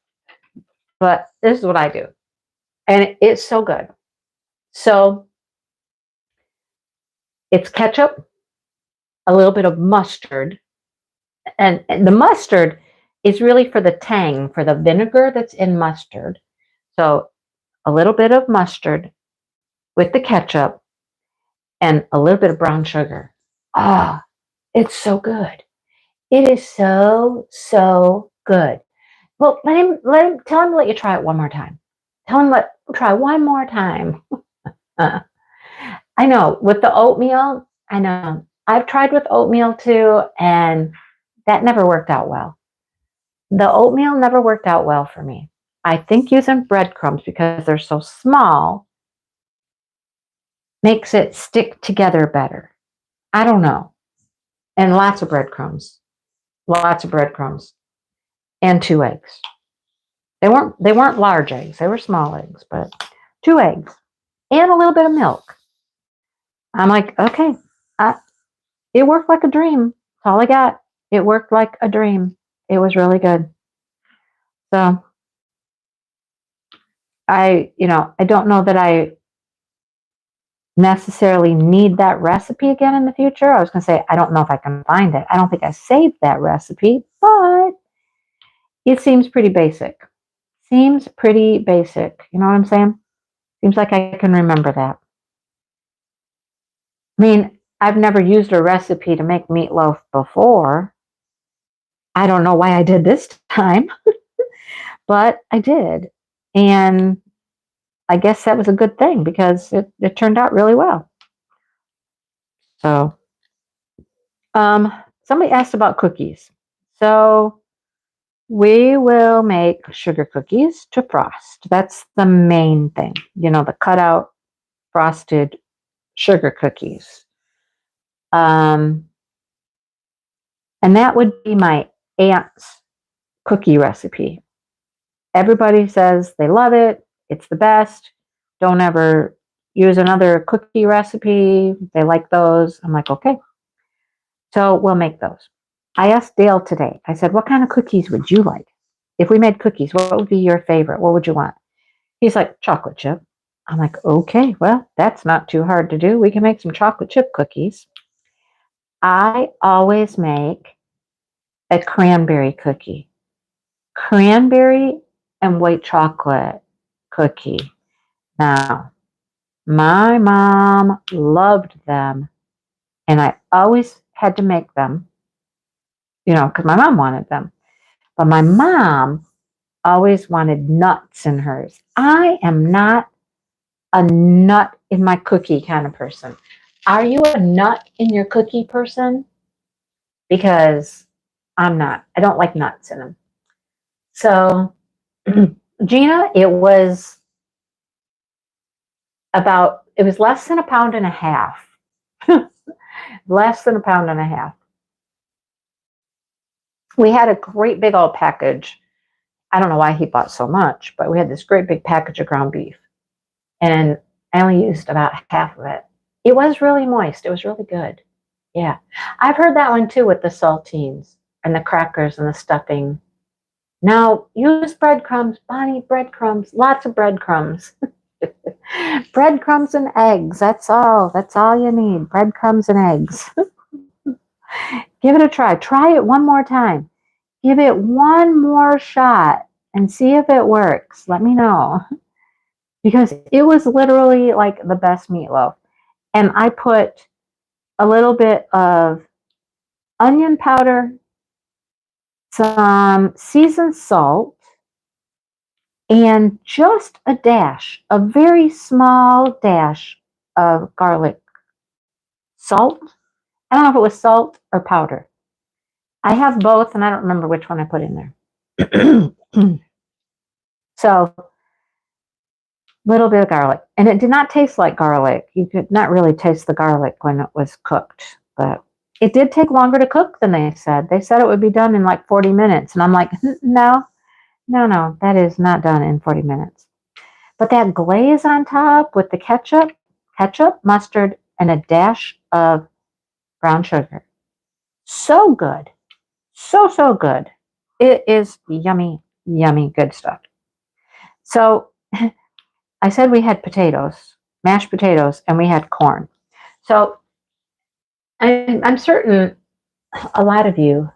but this is what I do. And it's so good. So it's ketchup, a little bit of mustard, and the mustard is really for the tang, for the vinegar that's in mustard. So a little bit of mustard with the ketchup and a little bit of brown sugar. Ah, it's so good. It is so, so good. Well, tell him to let you try it one more time. Tell him try one more time. I know, with the oatmeal, I know. I've tried with oatmeal too, and that never worked out well. The oatmeal never worked out well for me. I think using breadcrumbs, because they're so small, makes it stick together better. I don't know. And lots of breadcrumbs. Lots of breadcrumbs. And 2 eggs. They weren't large eggs, they were small eggs, but 2 eggs. And a little bit of milk. I'm like, okay, it worked like a dream. That's all I got. It worked like a dream. It was really good. So I don't know that I necessarily need that recipe again in the future. I was going to say, I don't know if I can find it. I don't think I saved that recipe, but it seems pretty basic. Seems pretty basic. You know what I'm saying? Seems like I can remember that. I mean, I've never used a recipe to make meatloaf before. I don't know why I did this time, but I did. And I guess that was a good thing because it turned out really well. So, somebody asked about cookies. So, we will make sugar cookies to frost. That's the main thing. The cutout frosted sugar cookies. And that would be my aunt's cookie recipe. Everybody says they love it. It's the best. Don't ever use another cookie recipe. They like those. I'm like, okay. So we'll make those. I asked Dale today, I said, what kind of cookies would you like? If we made cookies, what would be your favorite? What would you want? He's like, chocolate chip. I'm like, okay, well, that's not too hard to do. We can make some chocolate chip cookies. I always make a cranberry cookie. Cranberry and white chocolate cookie. Now, my mom loved them, and I always had to make them, because my mom wanted them. But my mom always wanted nuts in hers. I am not a nut in my cookie kind of person. Are you a nut in your cookie person? Because I'm not. I don't like nuts in them. So, Gina, it was less than a pound and a half. Less than a pound and a half. We had a great big old package. I don't know why he bought so much, but we had this great big package of ground beef. And I only used about half of it. It was really moist. It was really good. Yeah. I've heard that one too with the saltines and the crackers and the stuffing. Now, use breadcrumbs, Bonnie, breadcrumbs, lots of breadcrumbs. Breadcrumbs and eggs. That's all. That's all you need. Breadcrumbs and eggs. Give it a try. Try it one more time. Give it one more shot and see if it works. Let me know. Because it was literally like the best meatloaf. And I put a little bit of onion powder, some seasoned salt, and just a very small dash of garlic salt. I don't know if it was salt or powder. I have both, and I don't remember which one I put in there. So, little bit of garlic. And it did not taste like garlic. You could not really taste the garlic when it was cooked. But it did take longer to cook than they said. They said it would be done in like 40 minutes. And I'm like, no, that is not done in 40 minutes. But that glaze on top with the ketchup, mustard, and a dash of brown sugar. So good. So good. It is yummy, yummy good stuff. So I said we had potatoes, mashed potatoes, and we had corn. So I'm certain a lot of you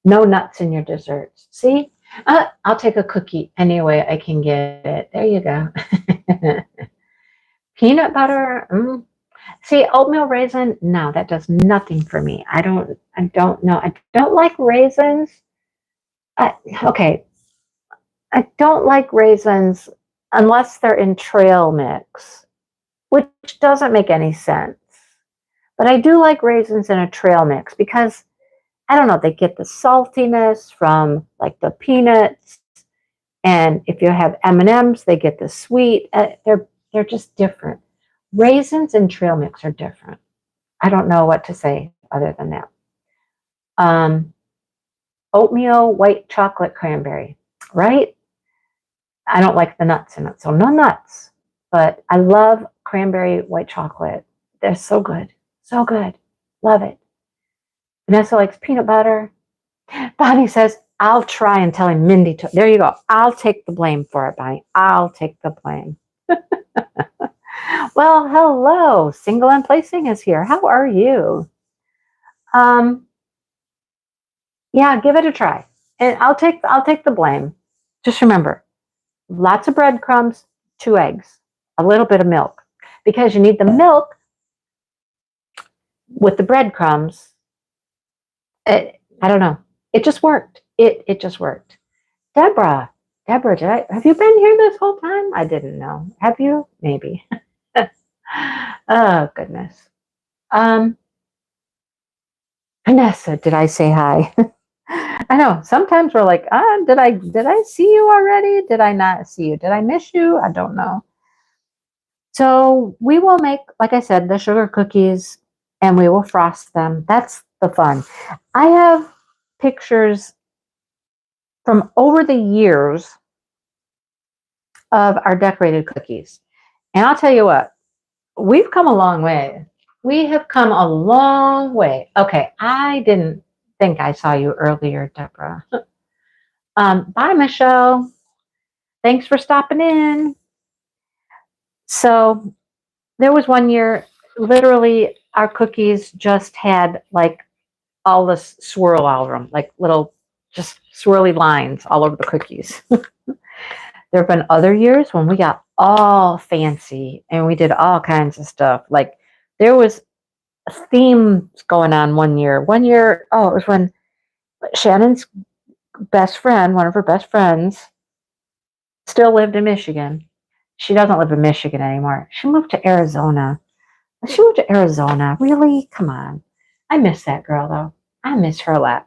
no nuts in your desserts. See? I'll take a cookie any way I can get it. There you go. Peanut butter. See, oatmeal raisin. No, that does nothing for me. I don't know. I don't like raisins. Okay. I don't like raisins unless they're in trail mix, which doesn't make any sense. But I do like raisins in a trail mix because I don't know, they get the saltiness from like the peanuts, and if you have M&Ms, they get the sweet. They're just different. Raisins and trail mix are different. I don't know what to say other than that. Oatmeal white chocolate cranberry, right? I don't like the nuts in it, so no nuts. But I love cranberry white chocolate. They're so good, so good. Love it. Vanessa likes peanut butter. Bonnie says, I'll try and tell him Mindy took. There you go. I'll take the blame for it, Bonnie. I'll take the blame. Well, hello. Single and Placing is here. How are you? Yeah, give it a try. And I'll take the blame. Just remember, lots of breadcrumbs, 2 eggs, a little bit of milk. Because you need the milk with the breadcrumbs. I don't know. It just worked. It just worked. Deborah, have you been here this whole time? I didn't know. Have you? Maybe. Oh, goodness. Vanessa, did I say hi? I know. Sometimes we're like, did I see you already? Did I not see you? Did I miss you? I don't know. So we will make, like I said, the sugar cookies and we will frost them. That's the fun. I have pictures from over the years of our decorated cookies. And I'll tell you what, we've come a long way. We have come a long way. Okay, I didn't think I saw you earlier, Deborah. Bye, Michelle. Thanks for stopping in. So there was one year, literally, our cookies just had like all this swirl all over them, like little just swirly lines all over the cookies. There have been other years when we got all fancy and we did all kinds of stuff. Like there was themes going on one year. One year, oh, it was when Shannon's best friend, one of her best friends, still lived in Michigan. She doesn't live in Michigan anymore. She moved to Arizona. She moved to Arizona. Really? Come on. I miss that girl though. I miss her a lot.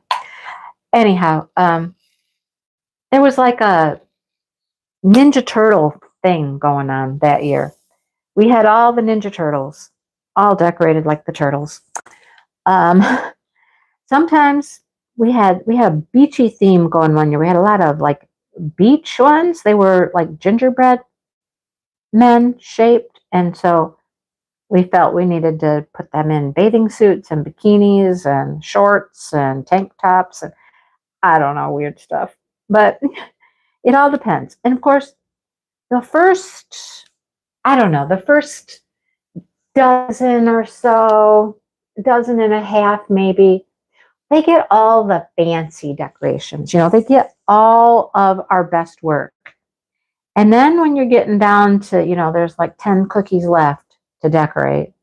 Anyhow, there was like a Ninja Turtle thing going on that year. We had all the Ninja Turtles, all decorated like the turtles. Um, Sometimes we had a beachy theme going one year. We had a lot of like beach ones. They were like gingerbread men shaped, and so we felt we needed to put them in bathing suits and bikinis and shorts and tank tops and I don't know, weird stuff. But it all depends. And of course, the first, I don't know, the first dozen or so, dozen and a half maybe, they get all the fancy decorations. They get all of our best work. And then when you're getting down to, there's like 10 cookies left to decorate,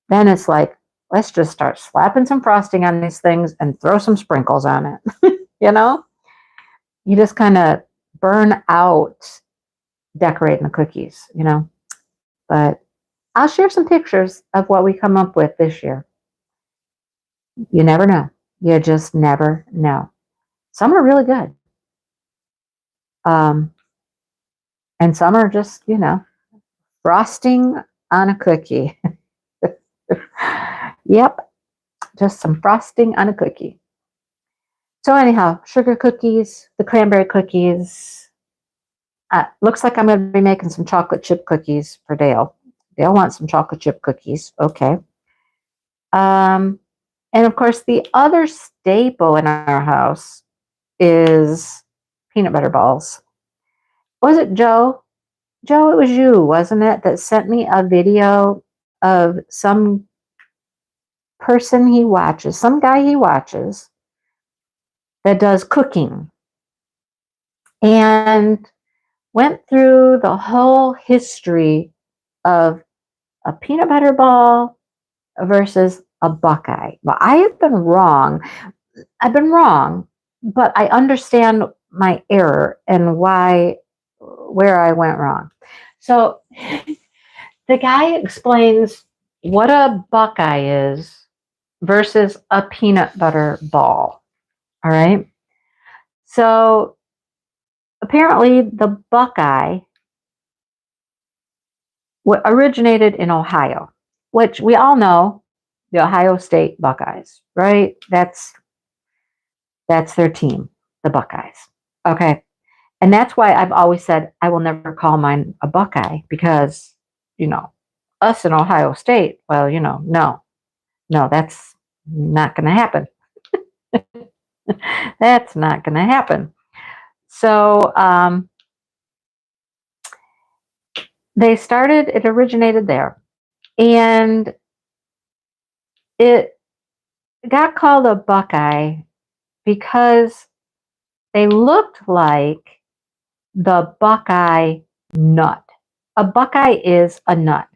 then it's like, let's just start slapping some frosting on these things and throw some sprinkles on it. You just kind of burn out decorating the cookies. But I'll share some pictures of what we come up with this year. You never know. You just never know. Some are really good. And some are just, frosting on a cookie. Yep, just some frosting on a cookie. So anyhow, sugar cookies, the cranberry cookies. Looks like I'm going to be making some chocolate chip cookies for Dale. Dale wants some chocolate chip cookies. Okay. And of course, the other staple in our house is peanut butter balls. Was it Joe? Joe, it was you, wasn't it, that sent me a video of some person he watches, some guy he watches that does cooking and went through the whole history of a peanut butter ball versus a Buckeye. Well, I have been wrong. I've been wrong, but I understand my error and where I went wrong. So the guy explains what a Buckeye is versus a peanut butter ball. All right. So apparently the Buckeye originated in Ohio, which we all know the Ohio State Buckeyes, right? That's their team, the Buckeyes. Okay. And that's why I've always said I will never call mine a Buckeye because, us in Ohio State, well, no, that's not going to happen. That's not going to happen. So it originated there. And it got called a Buckeye because they looked like the Buckeye nut. A Buckeye is a nut.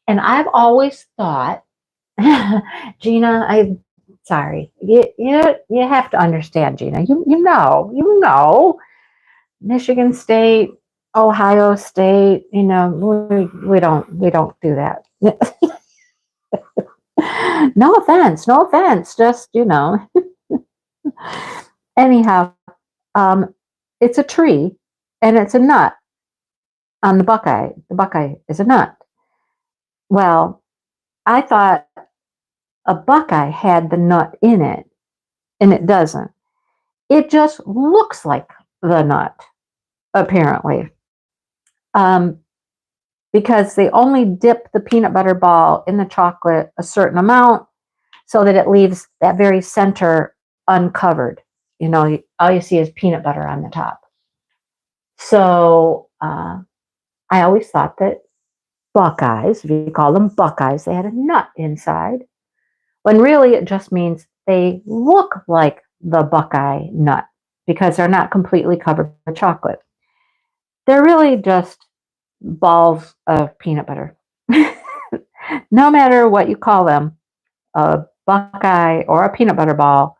And I've always thought, Gina, I'm sorry. You have to understand, Gina. You know, Michigan State, Ohio State, we don't do that. No offense, just, Anyhow, it's a tree and it's a nut on the Buckeye. The Buckeye is a nut. Well, I thought a Buckeye had the nut in it, and it doesn't. It just looks like the nut, apparently. Because they only dip the peanut butter ball in the chocolate a certain amount so that it leaves that very center uncovered. All you see is peanut butter on the top. So I always thought that Buckeyes, if you call them Buckeyes, they had a nut inside. when really it just means they look like the Buckeye nut because they're not completely covered with chocolate. They're really just balls of peanut butter. No matter what you call them, a Buckeye or a peanut butter ball,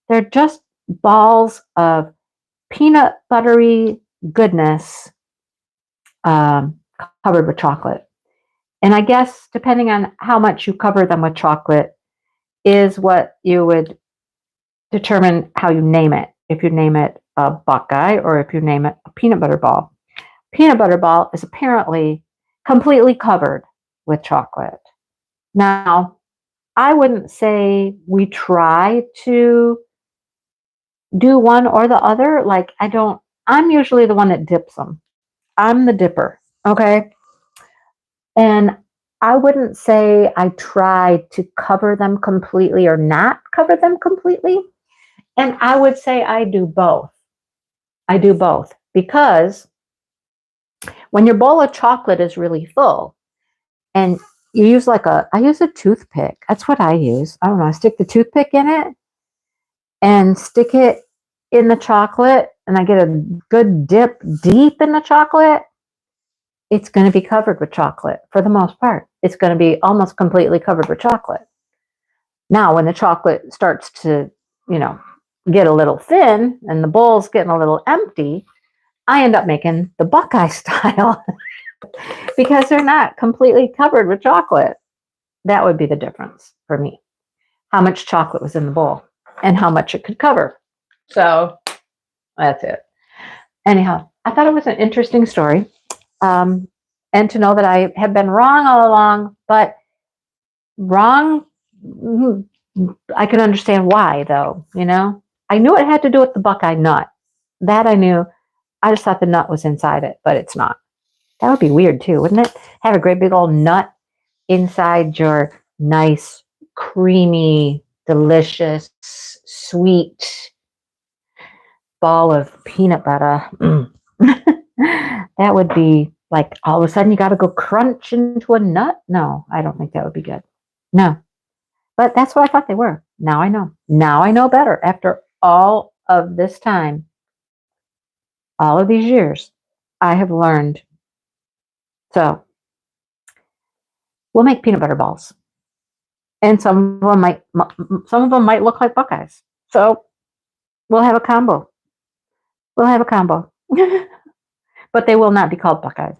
they're just balls of peanut buttery goodness um, covered with chocolate. And I guess depending on how much you cover them with chocolate is what you would determine how you name it. If you name it a Buckeye or if you name it a peanut butter ball. Peanut butter ball is apparently completely covered with chocolate. Now, I wouldn't say we try to do one or the other. Like, I'm usually the one that dips them. I'm the dipper. Okay. And I wouldn't say I try to cover them completely or not cover them completely. And I would say I do both. I do both because when your bowl of chocolate is really full and you use I use a toothpick. That's what I use. I don't know. I stick the toothpick in it and stick it in the chocolate and I get a good dip deep in the chocolate. It's going to be covered with chocolate for the most part. It's going to be almost completely covered with chocolate. Now, when the chocolate starts to, get a little thin and the bowl's getting a little empty, I end up making the Buckeye style because they're not completely covered with chocolate. That would be the difference for me. How much chocolate was in the bowl and how much it could cover. So that's it. Anyhow, I thought it was an interesting story. And to know that I have been wrong all along, but wrong, I can understand why, though, I knew it had to do with the Buckeye nut. That I knew. I just thought the nut was inside it, but it's not. That would be weird, too, wouldn't it? Have a great big old nut inside your nice, creamy, delicious, sweet ball of peanut butter. That would be like all of a sudden you got to go crunch into a nut. No, I don't think that would be good. No, but that's what I thought they were. Now I know. Now I know better after all of this time, all of these years, I have learned. So we'll make peanut butter balls, and some of them might look like Buckeyes. So we'll have a combo. We'll have a combo. But they will not be called Buckeyes.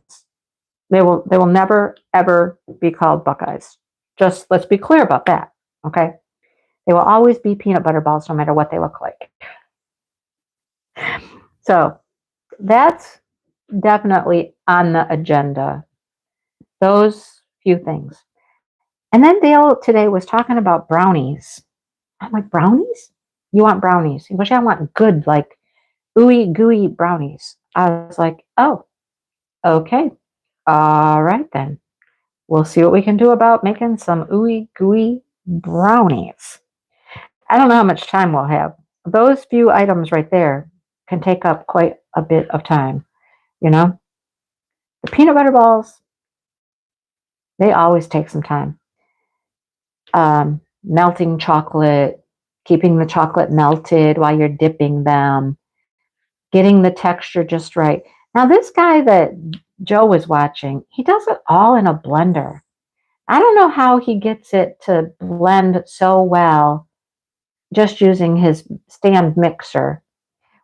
They will never ever be called Buckeyes. Just let's be clear about that. Okay? They will always be peanut butter balls no matter what they look like. So that's definitely on the agenda. Those few things. And then Dale today was talking about brownies. I'm like, brownies? You want brownies? He goes, yeah, I want good, like ooey gooey brownies. I was like, oh, okay. All right then. We'll see what we can do about making some ooey gooey brownies. I don't know how much time we'll have. Those few items right there can take up quite a bit of time, The peanut butter balls, they always take some time. Melting chocolate, keeping the chocolate melted while you're dipping them, getting the texture just right. Now, this guy that Joe was watching, he does it all in a blender. I don't know how he gets it to blend so well just using his stand mixer.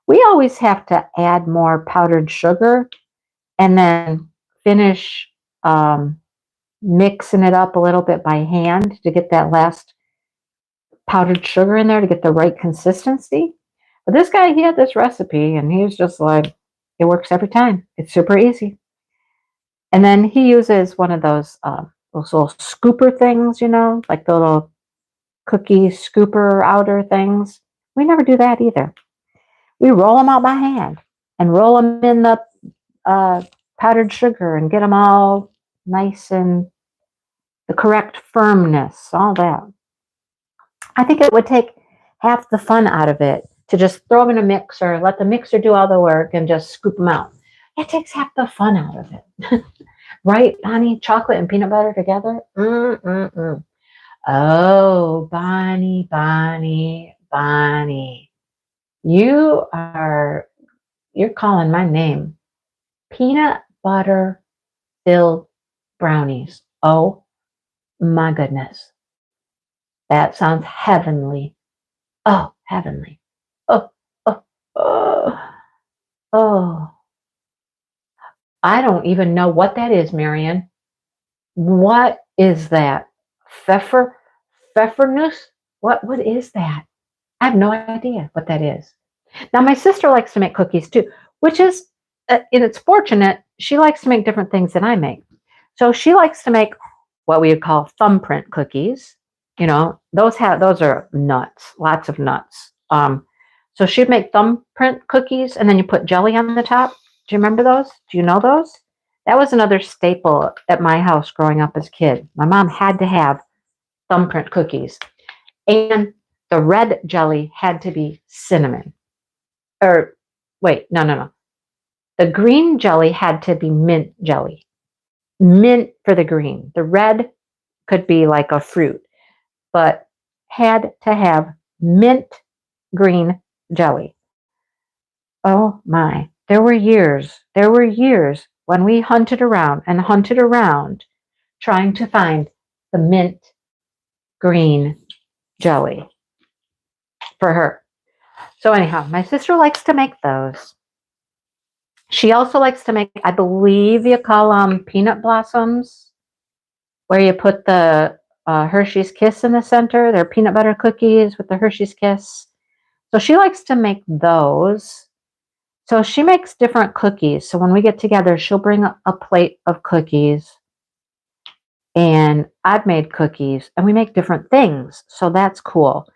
We always have to add more powdered sugar and then finish mixing it up a little bit by hand to get that last powdered sugar in there to get the right consistency. But this guy, he had this recipe and he was just like, it works every time. It's super easy. And then he uses one of those little scooper things, like the little cookie scooper outer things. We never do that either. We roll them out by hand and roll them in the powdered sugar and get them all nice and the correct firmness, all that. I think it would take half the fun out of it to just throw them in a mixer, let the mixer do all the work, and just scoop them out. It takes half the fun out of it. Right, honey? Chocolate and peanut butter together? Oh, Bonnie, Bonnie, Bonnie. You are, you're calling my name. Peanut butter filled brownies. Oh my goodness. That sounds heavenly. Oh, heavenly. Oh, oh, oh, oh. I don't even know what that is, Marion. What is that? Pfeffer? Pfeffernus? What is that? I have no idea what that is. Now, my sister likes to make cookies too, which is, and it's fortunate, she likes to make different things than I make. So she likes to make what we would call thumbprint cookies. You know, those are nuts, lots of nuts. So she'd make thumbprint cookies, and then you put jelly on the top. Do you remember those? Do you know those? That was another staple at my house growing up as a kid. My mom had to have thumbprint cookies, and the red jelly had to be cinnamon. Or wait, no. The green jelly had to be mint jelly. Mint for the green. The red could be like a fruit, but had to have mint green jelly. Oh my. There were years when we hunted around and hunted around trying to find the mint green jelly for her. So anyhow, my sister likes to make those. She also likes to make, I believe you call them peanut blossoms, where you put the Hershey's Kiss in the center. They're peanut butter cookies with the Hershey's Kiss. So she likes to make those. So she makes different cookies. So when we get together, she'll bring a plate of cookies. And I've made cookies, and we make different things. So that's cool.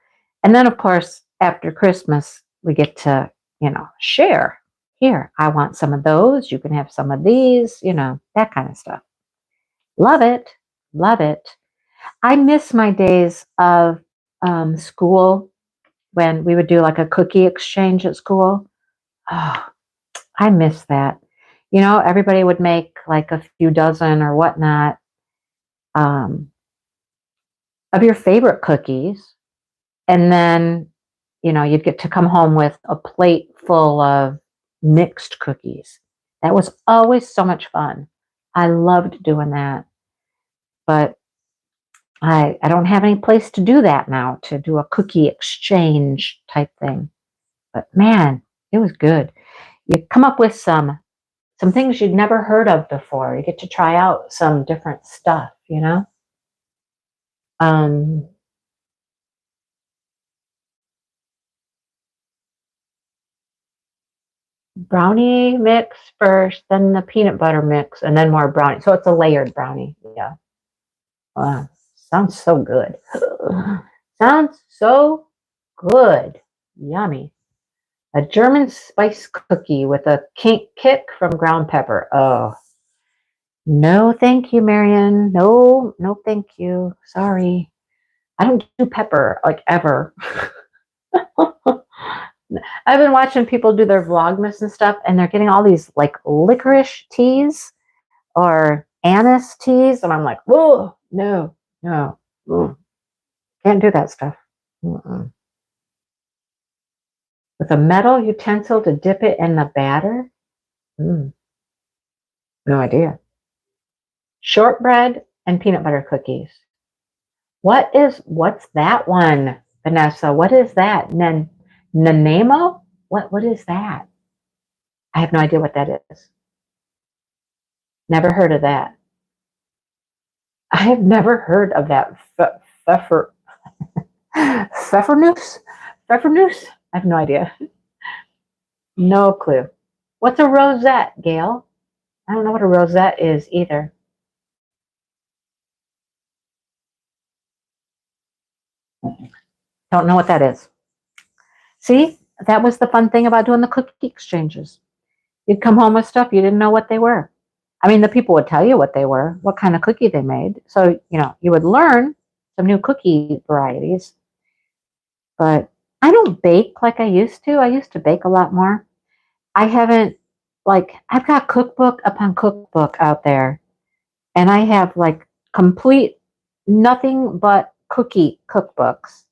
And then, of course, after Christmas, we get to, share. Here, I want some of those. You can have some of these, that kind of stuff. Love it. Love it. I miss my days of school when we would do like a cookie exchange at school. Oh, I miss that. Everybody would make like a few dozen or whatnot um, of your favorite cookies. And then, you'd get to come home with a plate full of mixed cookies. That was always so much fun. I loved doing that. But I don't have any place to do that now, to do a cookie exchange type thing. But man, it was good. You come up with some things you'd never heard of before. You get to try out some different stuff. Um, Brownie mix first, then the peanut butter mix, and then more brownie. So it's a layered brownie. Yeah. Wow. Sounds so good. Sounds so good. Yummy. A German spice cookie with a kick from ground pepper. Oh, no, thank you, Marion. No, no, thank you. Sorry. I don't do pepper like ever. I've been watching people do their Vlogmas and stuff, and they're getting all these like licorice teas or anise teas, and I'm like, whoa, no, no, can't do that stuff. Mm-mm. With a metal utensil to dip it in the batter? No idea. Shortbread and peanut butter cookies. What's that one, Vanessa? What is that? Nanamo? What is that? I have no idea what that is. Never heard of that. I have never heard of that. Pfeffernus? Pfeffernus? I have no idea. No clue. What's a rosette, Gail? I don't know what a rosette is either. Don't know what that is. See, that was the fun thing about doing the cookie exchanges. You'd come home with stuff you didn't know what they were. I mean, the people would tell you what they were, what kind of cookie they made. So, you would learn some new cookie varieties. But I don't bake like I used to. I used to bake a lot more. I haven't, I've got cookbook upon cookbook out there. And I have complete nothing but cookie cookbooks,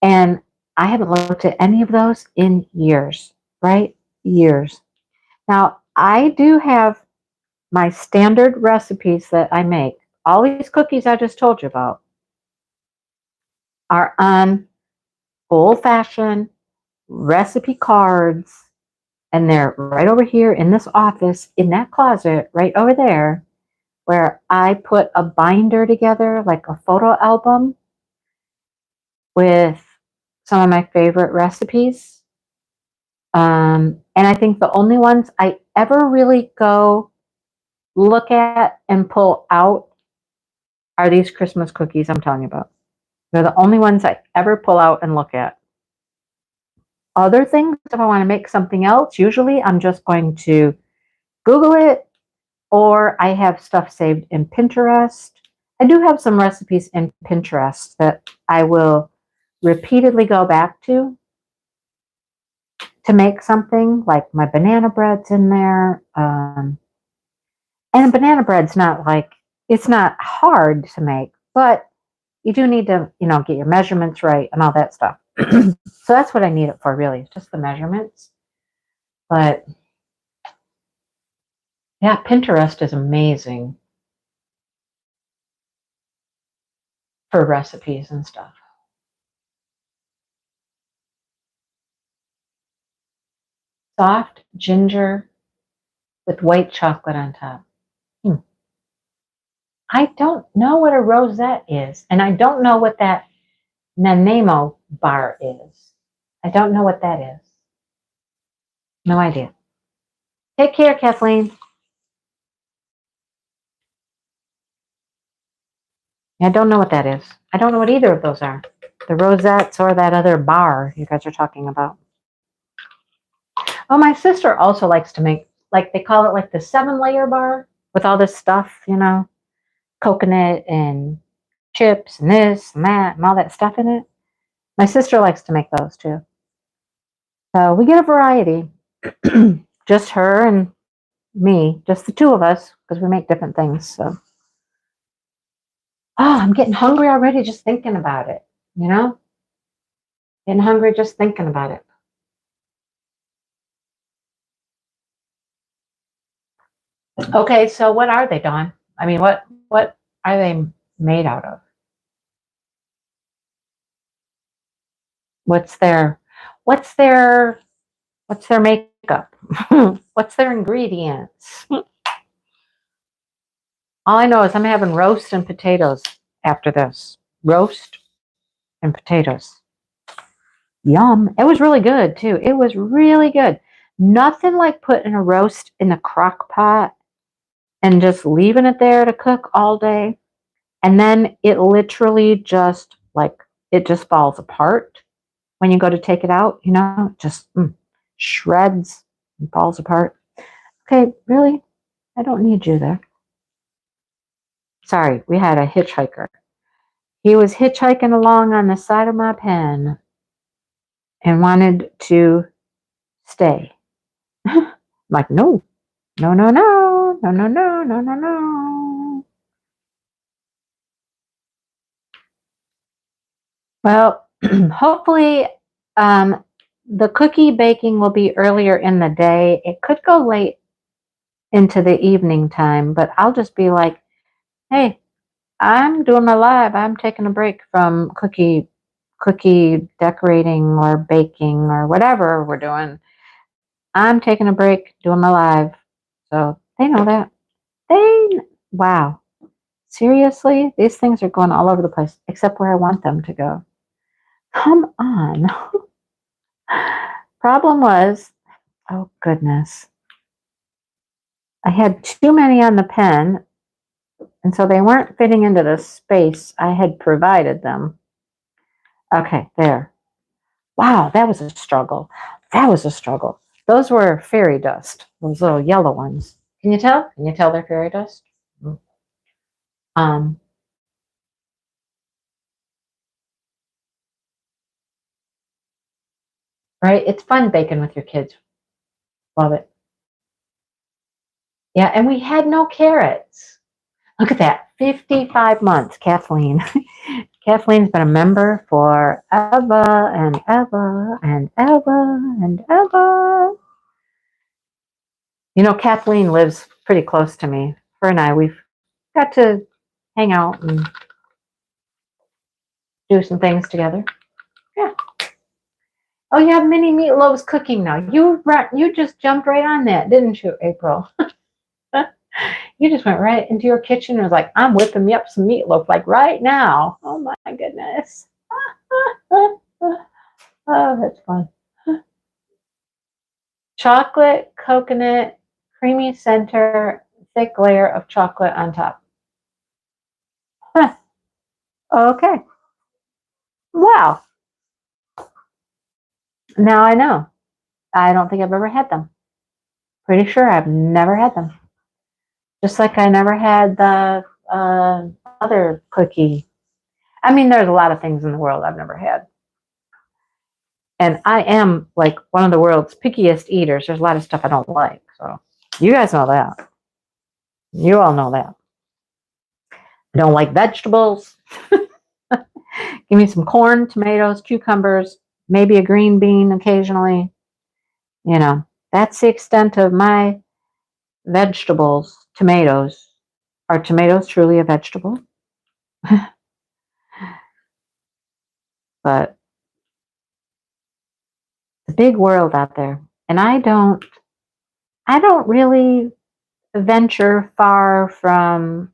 and I haven't looked at any of those in years, right? Years. Now, I do have my standard recipes that I make. All these cookies I just told you about are on old-fashioned recipe cards, and they're right over here in this office, in that closet, right over there, where I put a binder together, like a photo album with some of my favorite recipes. And I think the only ones I ever really go look at and pull out are these Christmas cookies I'm telling you about. They're the only ones I ever pull out and look at. Other things, if I want to make something else, usually I'm just going to Google it, or I have stuff saved in Pinterest. I do have some recipes in Pinterest that I will repeatedly go back to make something, like my banana bread's in there. And banana bread's not like, it's not hard to make, but you do need to, get your measurements right and all that stuff. So that's what I need it for, really, just the measurements. But yeah, Pinterest is amazing for recipes and stuff. Soft ginger with white chocolate on top. I don't know what a rosette is, and I don't know what that Nanaimo bar is. I don't know what that is. No idea. Take care, Kathleen. I don't know what that is. I don't know what either of those are. The rosettes or that other bar you guys are talking about. Oh, my sister also likes to make, like, they call it like the 7-layer bar with all this stuff, coconut and chips and this and that and all that stuff in it. My sister likes to make those too. So we get a variety. Just her and me, just the two of us, because we make different things. So, I'm getting hungry already just thinking about it, Getting hungry just thinking about it. Okay, so what are they, Dawn? I mean, what are they made out of? What's their what's their what's their makeup? What's their ingredients? All I know is I'm having roast and potatoes after this. Roast and potatoes. Yum. It was really good too. It was really good. Nothing like putting a roast in the crock pot and just leaving it there to cook all day. And then it literally just it just falls apart when you go to take it out, just shreds and falls apart. Okay, really? I don't need you there. Sorry, we had a hitchhiker. He was hitchhiking along on the side of my pen and wanted to stay. I'm like, no, no, no, no, no, no, no, no, no, no. Well, hopefully the cookie baking will be earlier in the day. It could go late into the evening time, but I'll just be like, hey, I'm doing my live. I'm taking a break from cookie decorating or baking or whatever we're doing. I'm taking a break doing my live. So they know that. Wow. Seriously? These things are going all over the place, except where I want them to go. Come on. Problem was, oh goodness. I had too many on the pen, and so they weren't fitting into the space I had provided them. Okay, there. Wow, that was a struggle. That was a struggle. Those were fairy dust, those little yellow ones. Can you tell? Can you tell they're fairy dust? Um, right? It's fun baking with your kids. Love it. Yeah, and we had no carrots. Look at that. 55 months, Kathleen. Kathleen's been a member for ever and ever and ever and ever. You know, Kathleen lives pretty close to me. Her and I, we've got to hang out and do some things together. Yeah. Oh, you have mini meatloaves cooking now. You just jumped right on that, didn't you, April? You just went right into your kitchen and was like, I'm whipping me up some meatloaf like right now. Oh my goodness. Oh, that's fun. Chocolate, coconut, creamy center, thick layer of chocolate on top. Huh. Okay. Wow. Now I know. I don't think I've ever had them. Pretty sure I've never had them. Just like I never had the other cookie. I mean, there's a lot of things in the world I've never had. And I am like one of the world's pickiest eaters. There's a lot of stuff I don't like. So you guys know that. You all know that. I don't like vegetables. Give me some corn, tomatoes, cucumbers, maybe a green bean occasionally. You know, that's the extent of my vegetables. Tomatoes. Are tomatoes truly a vegetable? But it's a big world out there. And I don't really venture far from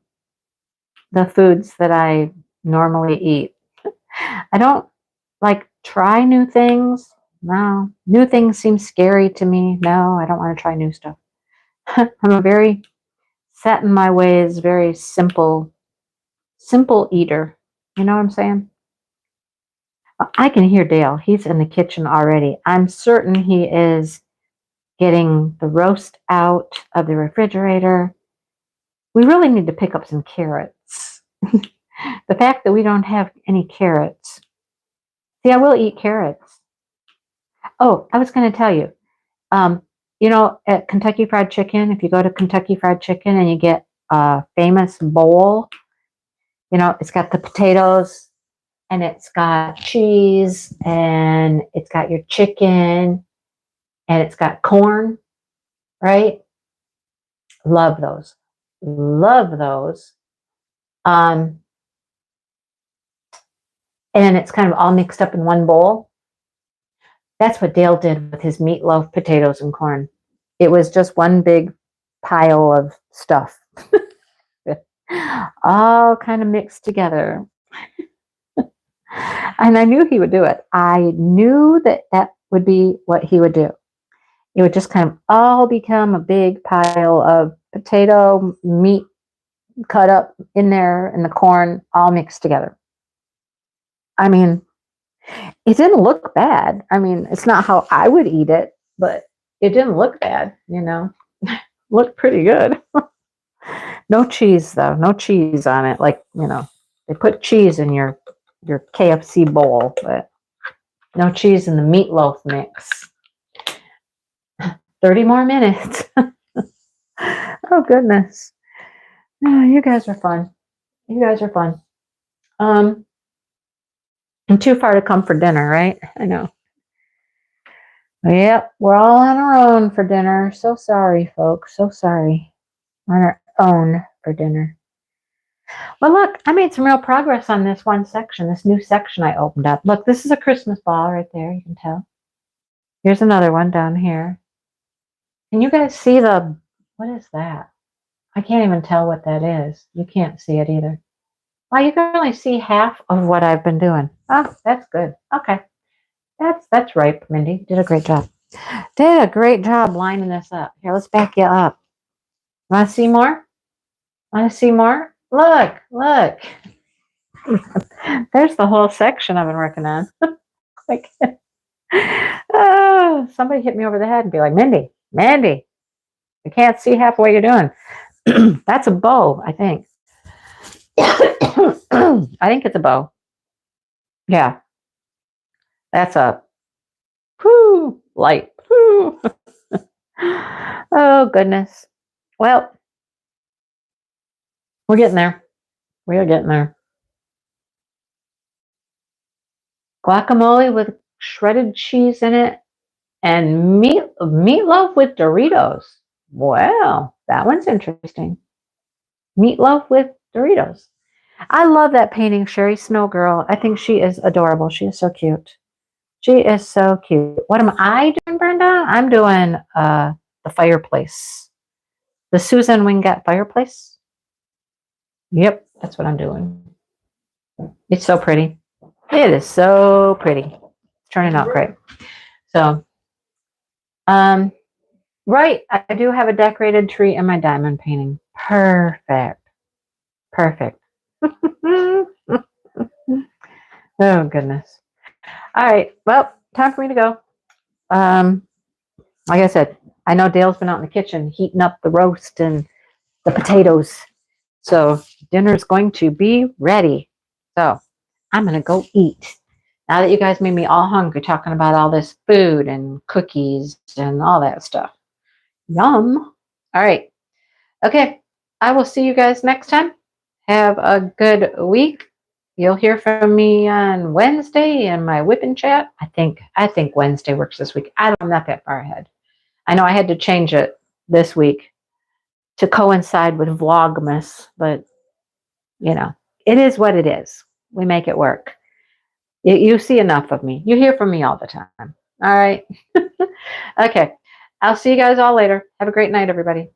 the foods that I normally eat. I don't like try new things. No, new things seem scary to me. No, I don't want to try new stuff. I'm a very set in my ways, very simple eater. You know what I'm saying? I can hear Dale. He's in the kitchen already. I'm certain he is getting the roast out of the refrigerator. We really need to pick up some carrots. The fact that we don't have any carrots. See, I will eat carrots. Oh, I was going to tell you. Um, you know, at Kentucky Fried Chicken, if you go to Kentucky Fried Chicken and you get a famous bowl, you know, it's got the potatoes and it's got cheese and it's got your chicken and it's got corn, right? Love those. Love those. Um, and it's kind of all mixed up in one bowl. That's what Dale did with his meatloaf, potatoes, and corn. It was just one big pile of stuff, all kind of mixed together. And I knew he would do it. I knew that that would be what he would do. It would just kind of all become a big pile of potato, meat cut up in there, and the corn all mixed together. I mean, it didn't look bad. I mean, it's not how I would eat it, but it didn't look bad, you know. Looked pretty good. No cheese though. No cheese on it. Like, you know, they put cheese in your KFC bowl, but no cheese in the meatloaf mix. 30 more minutes. Oh goodness. Oh, you guys are fun. You guys are fun. I'm too far to come for dinner, right? I know. Yep, we're all on our own for dinner. So sorry, folks. So sorry. On our own for dinner. Well, look, I made some real progress on this one section, this new section I opened up. Look, this is a Christmas ball right there, you can tell. Here's another one down here. Can you guys see what is that? I can't even tell what that is. You can't see it either. Well, you can only see half of what I've been doing. Oh, that's good. Okay. That's right, Mindy. Did a great job. Did a great job lining this up. Here, let's back you up. Want to see more? Want to see more? Look. There's the whole section I've been working on. Like, oh, somebody hit me over the head and be like, Mindy, I can't see half what you're doing. That's a bow, I think. I think it's a bow. Yeah. That's a light. Oh, goodness. Well, We're getting there. We are getting there. Guacamole with shredded cheese in it and meatloaf with Doritos. Well, that one's interesting. Meatloaf with Doritos. I love that painting, Sherry Snow Girl. I think she is adorable. She is so cute. She is so cute. What am I doing, Brenda? I'm doing the fireplace. The Susan Wingate fireplace. Yep, that's what I'm doing. It's so pretty. It is so pretty. It's turning out great. So, right, I do have a decorated tree in my diamond painting. Perfect. Perfect. Oh, goodness. All right. Well, time for me to go. Like I said, I know Dale's been out in the kitchen heating up the roast and the potatoes. So dinner is going to be ready. So I'm going to go eat. Now that you guys made me all hungry talking about all this food and cookies and all that stuff. Yum. All right. Okay. I will see you guys next time. Have a good week. You'll hear from me on Wednesday in my whipping chat. I think Wednesday works this week. I'm not that far ahead. I know I had to change it this week to coincide with Vlogmas, but you know, it is what it is. We make it work. You see enough of me. You hear from me all the time. All right. Okay. I'll see you guys all later. Have a great night, everybody.